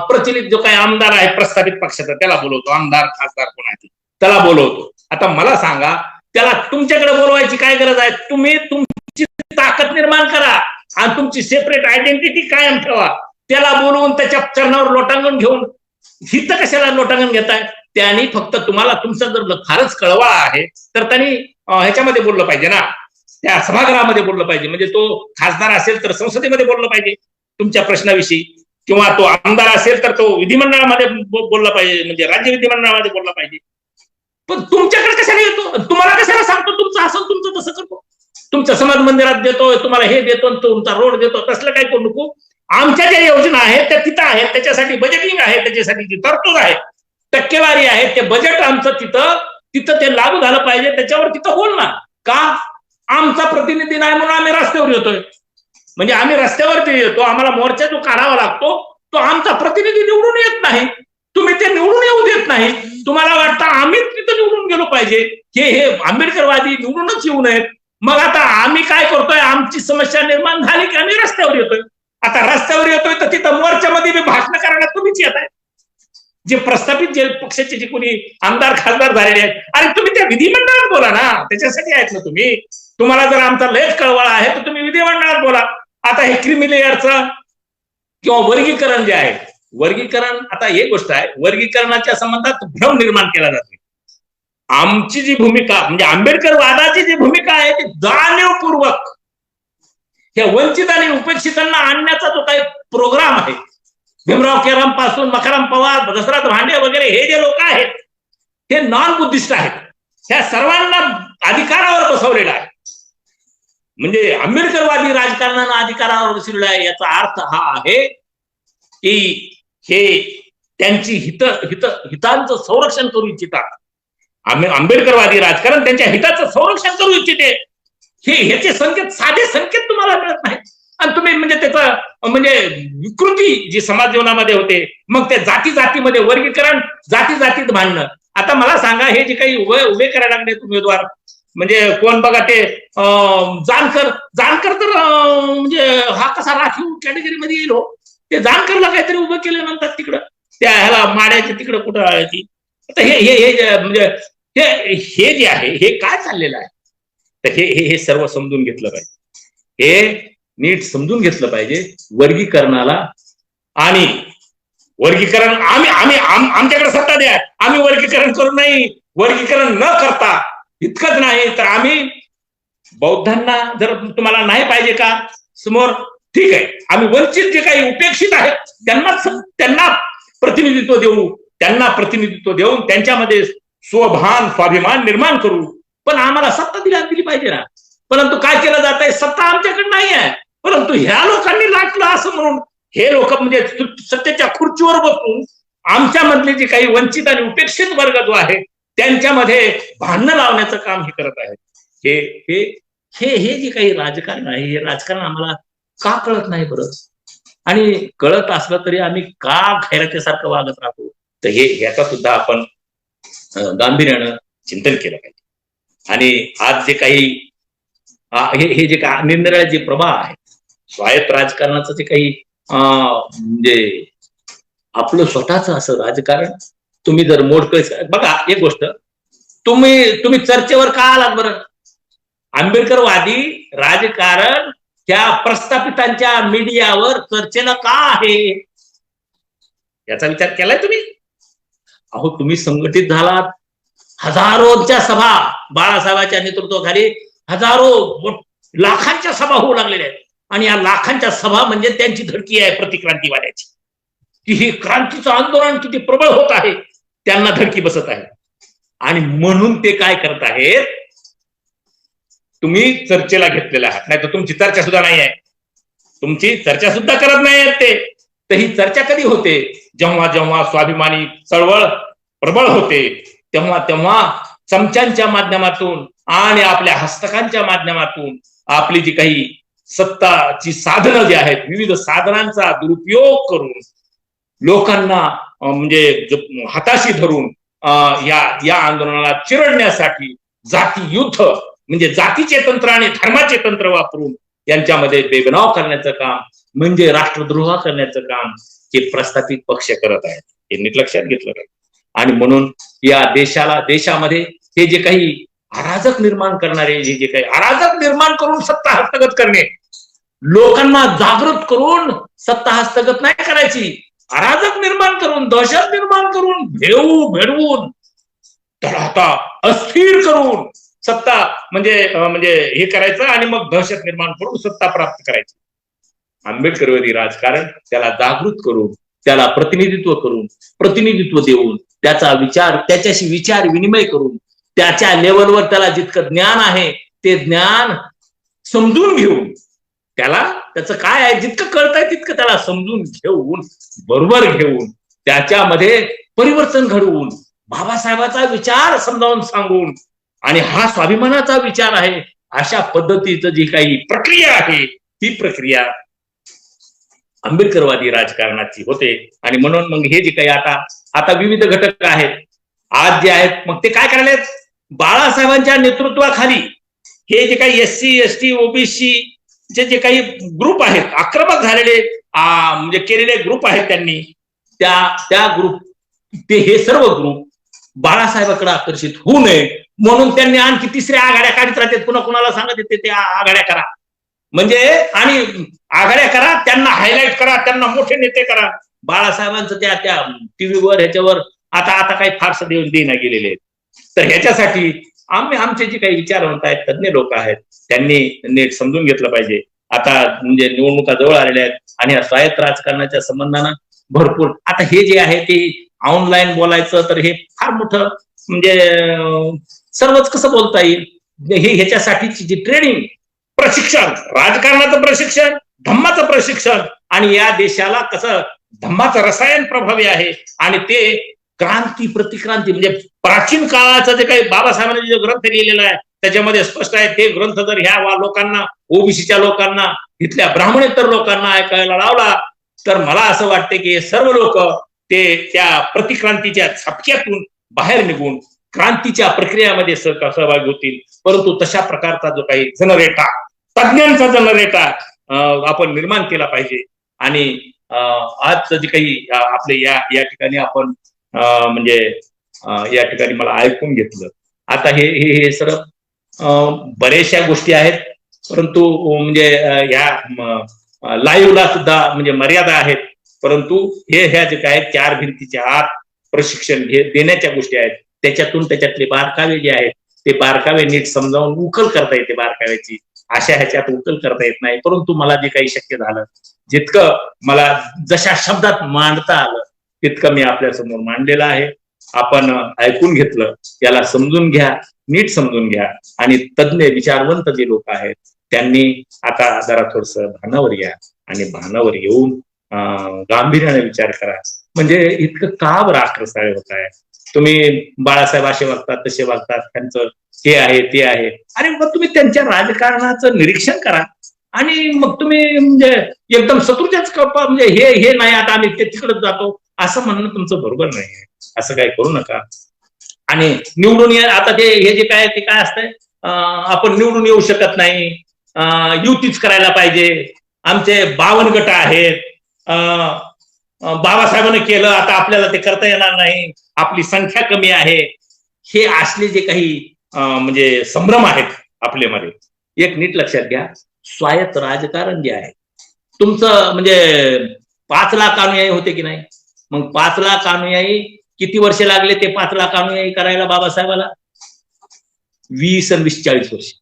प्रचलित जो काही आमदार आहे प्रस्थापित पक्षाचा त्याला बोलवतो, आमदार खासदार कोणाची त्याला बोलवतो. आता मला सांगा, त्याला तुमच्याकडे बोलवायची काय गरज आहे? तुम्ही तुमची ताकद निर्माण करा आणि तुमची सेपरेट आयडेंटिटी कायम ठेवा. त्याला बोलवून त्याच्या चरणावर लोटांगण घेऊन हित कशाला लोटांगण घेताय? त्यांनी फक्त तुम्हाला तुमचा जर फारच कळवळा आहे तर त्यांनी ह्याच्यामध्ये बोललं पाहिजे ना, त्या सभागृहामध्ये बोललं पाहिजे, म्हणजे तो खासदार असेल तर संसदेमध्ये बोललं पाहिजे तुमच्या प्रश्नाविषयी, किंवा तो आमदार असेल तर तो विधिमंडळामध्ये बोलला पाहिजे, म्हणजे राज्य विधिमंडळामध्ये बोलला पाहिजे. पण तुमच्याकडे कशाला येतो? तुम्हाला कशाला सांगतो तुमचं असं तुमचं तसं करतो? तुमच्या समाज मंदिरात देतोय, तुम्हाला हे देतो, तुमचा रोड देतो, तसलं काय करू नको. आमच्या ज्या योजना आहेत त्या तिथं आहेत, त्याच्यासाठी बजेटिंग आहे, त्याच्यासाठी जी तरतूद आहे, टक्केवारी आहे, ते बजेट आमचं तिथं ते लागू झालं पाहिजे, त्याच्यावर तिथं बोल ना. का? आमचा प्रतिनिधी नाही म्हणून आम्ही रस्त्यावर येतोय, म्हणजे आम्ही रस्त्यावरती येतो, आम्हाला मोर्चा जो काढावा लागतो, तो आमचा प्रतिनिधी निवडून येत नाही, तुम्ही ते निवडून येऊ देत नाही. तुम्हाला वाटतं आम्हीच तिथं निवडून गेलो पाहिजे, हे आंबेडकरवादी निवडूनच येऊ नयेत. मग आता आम्ही काय करतोय, आमची समस्या निर्माण झाली की आम्ही रस्त्यावर येतोय. आता रस्त्यावर येतोय तर तिथं मोर्चामध्ये मी भाषण करायला तुम्हीच येत आहे, जे प्रस्थापित जे पक्षाचे जे कोणी आमदार खासदार झालेले आहेत. आणि तुम्ही त्या विधिमंडळात बोला ना, त्याच्यासाठी आहेत ना तुम्ही. तुम्हाला जर आमचा लयच कळवळा आहे तर तुम्ही विधिमंडळात बोला. आता हे क्रिमिलेअरचं किंवा वर्गीकरण जे आहे, वर्गीकरण, आता एक गोष्ट आहे, वर्गीकरणाच्या संबंधात भ्रम निर्माण केला जातो. आमची जी भूमिका म्हणजे आंबेडकरवादाची जी भूमिका आहे ती जाणीवपूर्वक या वंचित आणि उपेक्षितांना आणण्याचा जो काही प्रोग्राम आहे, भीमराव केराम पासून मकाराम पवार, दशरथ भांडे वगैरे हे जे लोक आहेत हे नॉन बुद्धिस्ट आहेत, ह्या सर्वांना अधिकारावर बसवलेला आहे. म्हणजे आंबेडकरवादी राजकारणाला अधिकारावर बसवलेला आहे, याचा अर्थ हा आहे की हे त्यांची हितांचं संरक्षण करू इच्छितात. आंबेडकरवादी राजकारण त्यांच्या हिताचं संरक्षण करू इच्छिते. ह्याचे संकेत, साधे संकेत तुम्हाला मिळत नाहीत, आणि तुम्ही म्हणजे त्याचं म्हणजे विकृती जी समाज जीवनामध्ये होते, मग त्या जातीमध्ये वर्गीकरण, जातीत भांडणं. आता मला सांगा, हे जे काही उभे करायला लागले उमेदवार, म्हणजे कोण बघा ते जानकर तर म्हणजे हा कसा राखीव कॅटेगरीमध्ये येईल हो. ते जानकरला काहीतरी उभं केलं म्हणतात तिकडं, त्या ह्याला माड्याच्या तिकडं कुठं आहे ती. आता हे म्हणजे हे जे आहे हे काय चाललेलं आहे, तर हे सर्व समजून घेतलं पाहिजे. हे नीट समजून घेतलं पाहिजे. वर्गीकरणाला आणि वर्गीकरण आमच्याकडे सत्ता द्या, आम्ही वर्गीकरण करू नाही, वर्गीकरण न करता इतकंच नाही तर आम्ही बौद्धांना जर तुम्हाला नाही पाहिजे का समोर, ठीक आहे, आम्ही वंचित जे काही उपेक्षित आहेत त्यांना प्रतिनिधित्व देऊन त्यांच्यामध्ये स्वभान स्वाभिमान निर्माण करू, पण आम्हाला सत्ता दिली पाहिजे ना. परंतु काय केलं जात आहे, सत्ता आमच्याकडे नाही आहे, परंतु ह्या लोकांनी लाटलं असं म्हणून हे लोक म्हणजे सत्तेच्या खुर्चीवर बसून आमच्या मधले जे काही वंचित आणि उपेक्षित वर्ग जो आहे त्यांच्यामध्ये भांडणं लावण्याचं काम हे करत आहेत. हे जे काही राजकारण आहे, हे राजकारण आम्हाला का कळत नाही बरं? आणि कळत असलं तरी आम्ही का खैरातेसारखं वागत राहतो? तर ह्याचा सुद्धा आपण गांभीर्यानं चिंतन केलं पाहिजे. आणि आज जे काही हे जे निरनिराळे जे प्रवाह आहेत, स्वायत्त राजकारणाचं जे काही म्हणजे आपलं स्वतःच असं राजकारण तुम्ही जर मोडकं बघा एक गोष्ट, तुम्ही चर्चेवर का आलात बरं? आंबेडकरवादी राजकारण त्या प्रस्थापितांच्या मीडियावर चर्चेला का आहे याचा विचार केलाय तुम्ही? अहो तुम्ही संघटित झालात, हजारोच्या सभा बाळासाहेबांच्या नेतृत्वाखाली हजारो लाखांच्या सभा होऊ लागलेल्या आहेत आणि या लाखांच्या सभा म्हणजे त्यांची धडकी आहे प्रतिक्रांतीवाल्याची, की हे क्रांतीचं आंदोलन किती प्रबळ होत आहे, त्यांना धडकी बसत आहे आणि म्हणून ते काय करत आहेत, तुम्ही चर्चेला घेतलेला आहात, नाही तर तुमची चर्चा सुद्धा नाही आहे, तुमची चर्चा सुद्धा करत नाही आहेत ते. तर ही चर्चा कधी होते? जेव्हा जेव्हा स्वाभिमानी चळवळ प्रबळ होते तेव्हा तेव्हा चमच्यांच्या माध्यमातून आणि आपल्या हस्तकांच्या माध्यमातून आपली जी काही सत्ताची साधनं जी आहेत, विविध साधनांचा दुरुपयोग करून लोकांना म्हणजे हाताशी धरून या आंदोलनाला चिरडण्यासाठी जाती युद्ध म्हणजे जातीचे तंत्र आणि धर्माचे तंत्र वापरून यांच्यामध्ये बेबनाव करण्याचं काम म्हणजे राष्ट्रद्रोह करण्याचं काम हे प्रस्थापित पक्ष करत आहेत, हे नीट लक्षात घेतलं पाहिजे. आणि म्हणून या देशामध्ये हे जे काही अराजक निर्माण करणारे जे काही अराजक निर्माण करून सत्ता हस्तगत करणे, लोकांना जागृत करून सत्ता हस्तगत नाही करायची, अराजक निर्माण करून दहशत निर्माण करून भेडवून त्याला आता अस्थिर करून सत्ता म्हणजे हे करायचं आणि मग दहशत निर्माण करून सत्ता प्राप्त करायची. आंबेडकरवादी राजकारण त्याला जागृत करून, त्याला प्रतिनिधित्व देऊन, त्याचा विचार त्याच्याशी विचार विनिमय करून, त्याच्या लेवलवर त्याला जितकं ज्ञान आहे ते ज्ञान समजून घेऊन, त्याला त्याचं काय आहे जितकं कळतंय तितकं त्याला समजून घेऊन, बरोबर घेऊन, त्याच्यामध्ये परिवर्तन घडवून, बाबासाहेबांचा विचार समजावून सांगून, आणि हा स्वाभिमानाचा विचार आहे अशा पद्धतीचं जी काही प्रक्रिया आहे ती प्रक्रिया आंबेडकरवादी राजकारणाची होते. आणि म्हणून मग हे जे काही आता विविध घटक आहेत आज जे आहेत, मग ते काय करायला बाळासाहेबांच्या नेतृत्वाखाली हे जे काही SC ST OBC जे काही ग्रुप आहेत, आक्रमक झालेले म्हणजे केलेले ग्रुप आहेत, त्यांनी त्या ग्रुप ते हे सर्व ग्रुप बाळासाहेबांकडे आकर्षित होऊ नये म्हणून त्यांनी आणखी तिसऱ्या आघाड्या काढत राहतात, पुन्हा कुणाला सांगत येते त्या आघाड्या करा म्हणजे, आणि आघाड्या करा, त्यांना हायलाइट करा, त्यांना मोठे नेते करा. बाळासाहेबांचं त्या टीव्हीवर ह्याच्यावर आता काही फारसं देणं गेलेले आहेत. तर ह्याच्यासाठी आमचे जे काही विचारवंत आहेत, तज्ञ लोक आहेत, त्यांनी नीट समजून घेतलं पाहिजे. आता म्हणजे निवडणुका जवळ आलेल्या आहेत आणि या स्वायत्त राजकारणाच्या संबंधानं भरपूर आता हे जे आहे ते ऑनलाईन बोलायचं तर हे फार मोठं म्हणजे सर्वच कसं बोलता येईल, हे ह्याच्यासाठीची जी ट्रेनिंग, प्रशिक्षण, राजकारणाचं प्रशिक्षण, धम्माचं प्रशिक्षण, आणि या देशाला कसं धम्माचं रसायन प्रभावी आहे आणि ते क्रांती प्रतिक्रांती म्हणजे प्राचीन काळाचं जे काही बाबासाहेबांनी जो ग्रंथ लिहिलेला आहे त्याच्यामध्ये स्पष्ट आहे, ते ग्रंथ जर ह्या लोकांना, ओबीसीच्या लोकांना, इथल्या ब्राह्मणेतर लोकांना ऐकायला लावला तर मला असं वाटतं की हे सर्व लोक ते त्या प्रतिक्रांतीच्या झपक्यातून बाहेर निघून क्रांतीच्या प्रक्रियेमध्ये सहभागी होतील. परंतु तशा प्रकारचा जो काही जनरेटा, तज्ञांचा जनरेटा आपण निर्माण केला पाहिजे. आणि आज जे काही आपले या ठिकाणी आपण म्हणजे या ठिकाणी मला ऐकून घेतलं. आता हे सर्व बरेचशा गोष्टी आहेत, परंतु म्हणजे या लाईव्हला सुद्धा म्हणजे मर्यादा आहेत, परंतु ह्या जे काय 4 भिंतीच्या आत प्रशिक्षण देण्याच्या गोष्टी आहेत, त्याच्यातले बारकावे जे आहेत ते बारकावे नीट समजावून उकल करता येते. बारकाव्याची अशा ह्याच्यात उकल करता येत नाही, परंतु मला जे काही शक्य झालं, जितकं मला जशा शब्दात मांडता आलं तितकं मी आपल्या समोर मांडलेलं आहे. आपण ऐकून घेतलं, याला समजून घ्या, नीट समजून घ्या, आणि तज्ञ विचारवंत जे लोक आहेत त्यांनी आता जरा थोडस भानावर या आणि भानावर येऊन गांभीर्याने विचार करा. म्हणजे इतकं का बरं आक्रसाळ होत आहे? तुम्ही बाळासाहेब असे वागतात, तसे वागतात, त्यांचं हे आहे ते आहे, अरे मग तुम्ही त्यांच्या राजकारणाचं निरीक्षण करा आणि मग तुम्ही म्हणजे एकदम शत्रूच्याच म्हणजे हे नाही आता आम्ही ते तिकडेच जातो असं म्हणणं तुमचं बरोबर नाही. असं काय करू नका. आणि निवडून आता ते हे जे काय ते काय असतंय, आपण निवडून येऊ शकत नाही, युतीच करायला पाहिजे आमचे 52 गट आहेत, बाबासाहेबांनी केलं आता आपल्याला ते करता येणार नाही, आपली संख्या कमी आहे, हे असले जे काही म्हणजे संभ्रम आहेत आपल्यामध्ये, एक नीट लक्षात घ्या, स्वायत्त राजकारण जे आहे तुमचं, म्हणजे 5 लाख अनुयायी होते की नाही, मग 5 लाख अनुयायी किती वर्ष लागले ते 5 लाख अनुयायी करायला बाबासाहेबाला? 20 आणि 20 40 वर्ष.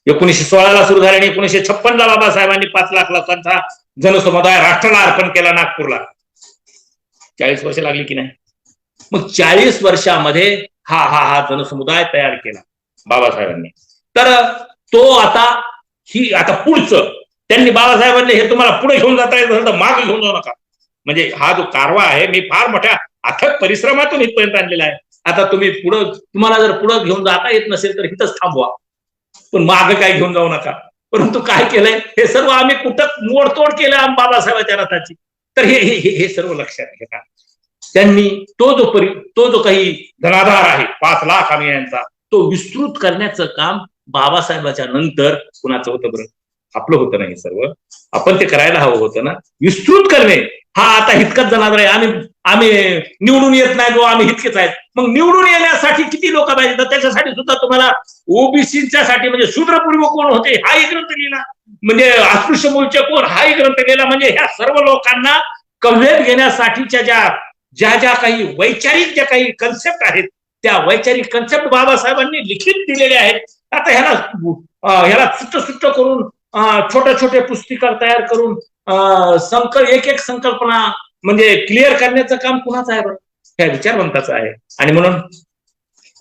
1916 सुरू झाले आणि 1956 बाबासाहेबांनी 5 लाख लोकांचा जनसमुदाय राष्ट्राला अर्पण केला नागपूरला. 40 वर्ष लागली की नाही? मग 40 वर्षामध्ये हा जनसमुदाय तयार केला बाबासाहेबांनी. तर तो आता पुढचं त्यांनी बाबासाहेबांनी हे तुम्हाला पुढे घेऊन जाता येत असेल तर मागे घेऊन जाऊ नका. म्हणजे हा जो कारवा आहे मी फार मोठ्या अथक परिश्रमातून इथपर्यंत आणलेला आहे. आता तुम्ही तुम्हाला जर पुढे घेऊन जाता येत नसेल तर इथंच थांबवा, पण मागे काय घेऊन जाऊ नका. परंतु काय केलंय हे सर्व आम्ही कुठं मोडतोड केलं बाबासाहेबांच्या रथाची. तर हे सर्व लक्षात घ्या. त्यांनी तो जो काही धनाधार आहे 5 लाख अनुयायांचा तो विस्तृत करण्याचं काम बाबासाहेबांच्या नंतर कुणाचं होतं बरं? आपलं होतं नाही सर्व. आपण ते करायला हवं होतं ना. विस्तृत करणे हा आता इतकाच जनाधार आहे. आम्ही निवडून येत नाही जो आम्ही इतकेच आहेत. मग निवडून येण्यासाठी किती लोक पाहिजे? तर त्याच्यासाठी सुद्धा तुम्हाला ओबीसीच्या साठी म्हणजे शूद्रपूर्व कोण होते हाही ग्रंथ लिहिला, म्हणजे अस्पृश्य मूळचे कोण हाही ग्रंथ लिहिला. म्हणजे ह्या सर्व लोकांना कव्यात घेण्यासाठीच्या ज्या काही वैचारिक ज्या काही कन्सेप्ट आहेत त्या वैचारिक कन्सेप्ट बाबासाहेबांनी लिखित दिलेले आहेत. आता ह्याला सुट्ट करून छोटे पुस्तिका तयार करून एक संकल्पना म्हणजे क्लिअर करण्याचं काम कुणाचं आहे बरं? ह्या विचारवंताचं आहे. आणि म्हणून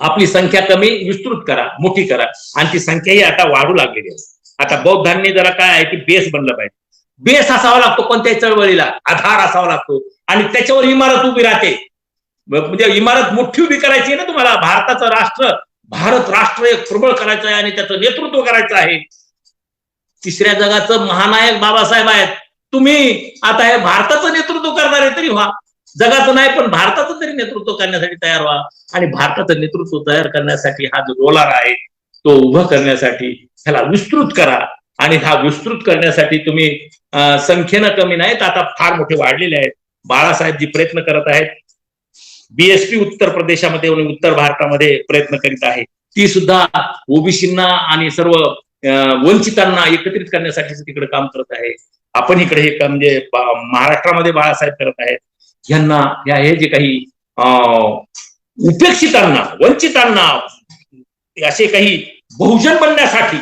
आपली संख्या कमी, विस्तृत करा, मोठी करा. आणि ती संख्याही आता वाढू लागलेली आहे. आता बौद्धांनी जरा काय आहे की बेस बनलं पाहिजे. बेस असावा लागतो कोणत्याही चळवळीला, आधार असावा लागतो आणि त्याच्यावर इमारत उभी राहते. म्हणजे इमारत मोठी उभी करायची आहे ना तुम्हाला. भारत राष्ट्र एक प्रबळ करायचं आहे आणि त्याचं नेतृत्व करायचं आहे. तिसऱ्या जगाचं महानायक बाबासाहेब आहेत. तुम्ही आता हे भारताचं नेतृत्व करणारे तरी व्हा, जगाचं नाही पण भारताचं तरी नेतृत्व करण्यासाठी तयार व्हा. आणि भारताचं नेतृत्व तयार करण्यासाठी हा जो डोलार आहे तो उभं करण्यासाठी ह्याला विस्तृत करा. आणि हा विस्तृत करण्यासाठी तुम्ही संख्येनं कमी नाहीत, आता फार मोठे वाढलेले आहेत. बाळासाहेब जी प्रयत्न करत आहेत, बीएसपी उत्तर प्रदेशामध्ये आणि उत्तर भारतामध्ये प्रयत्न करीत आहे, ती सुद्धा ओबीसींना आणि सर्व वंचितांना एकत्रित करण्यासाठी तिकडे काम करत आहे. आपण इकडे हे काम म्हणजे महाराष्ट्रामध्ये बाळासाहेब करत आहेत. यांना हे जे काही उपेक्षितांना, वंचितांना, असे काही बहुजन बनण्यासाठी,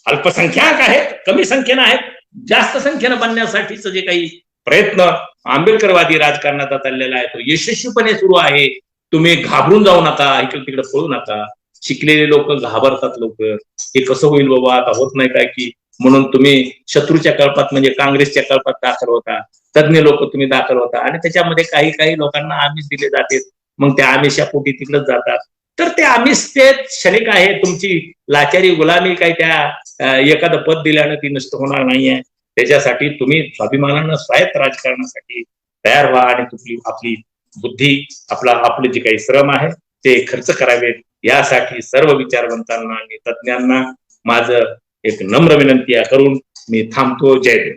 अल्पसंख्याक आहेत, कमी संख्येनं आहेत, जास्त संख्येनं बनण्यासाठीच जे काही प्रयत्न आंबेडकरवादी राजकारणाचा चाललेला आहे तो यशस्वीपणे सुरू आहे. तुम्ही घाबरून जाऊ नका, इकडे तिकडे पळू नका. शिकलेले लोक घाबरतात लवकर, हे कसं होईल बाबा, आता होत नाही काय की, म्हणून तुम्ही शत्रूच्या कळपात म्हणजे काँग्रेसच्या कळपात दाखल होता. तज्ञ लोक तुम्ही दाखल होता आणि त्याच्यामध्ये काही लोकांना आमिष दिले जाते. मग त्या आमिषा पोटी तिकडेच जातात. तर ते आमिष ते क्षणिक आहे. तुमची लाचारी गुलामी काही त्या एखादं पद दिल्यानं ती नष्ट होणार नाहीये. त्याच्यासाठी तुम्ही स्वाभिमानानं स्वायत्त राजकारणासाठी तयार व्हा आणि आपली बुद्धी, आपले जे काही श्रम आहे ते खर्च करावेत. यासाठी सर्व विचारवंतांना आणि तज्ञांना माझं एक नम्र विनंती करून मी थांबतो. जय देव.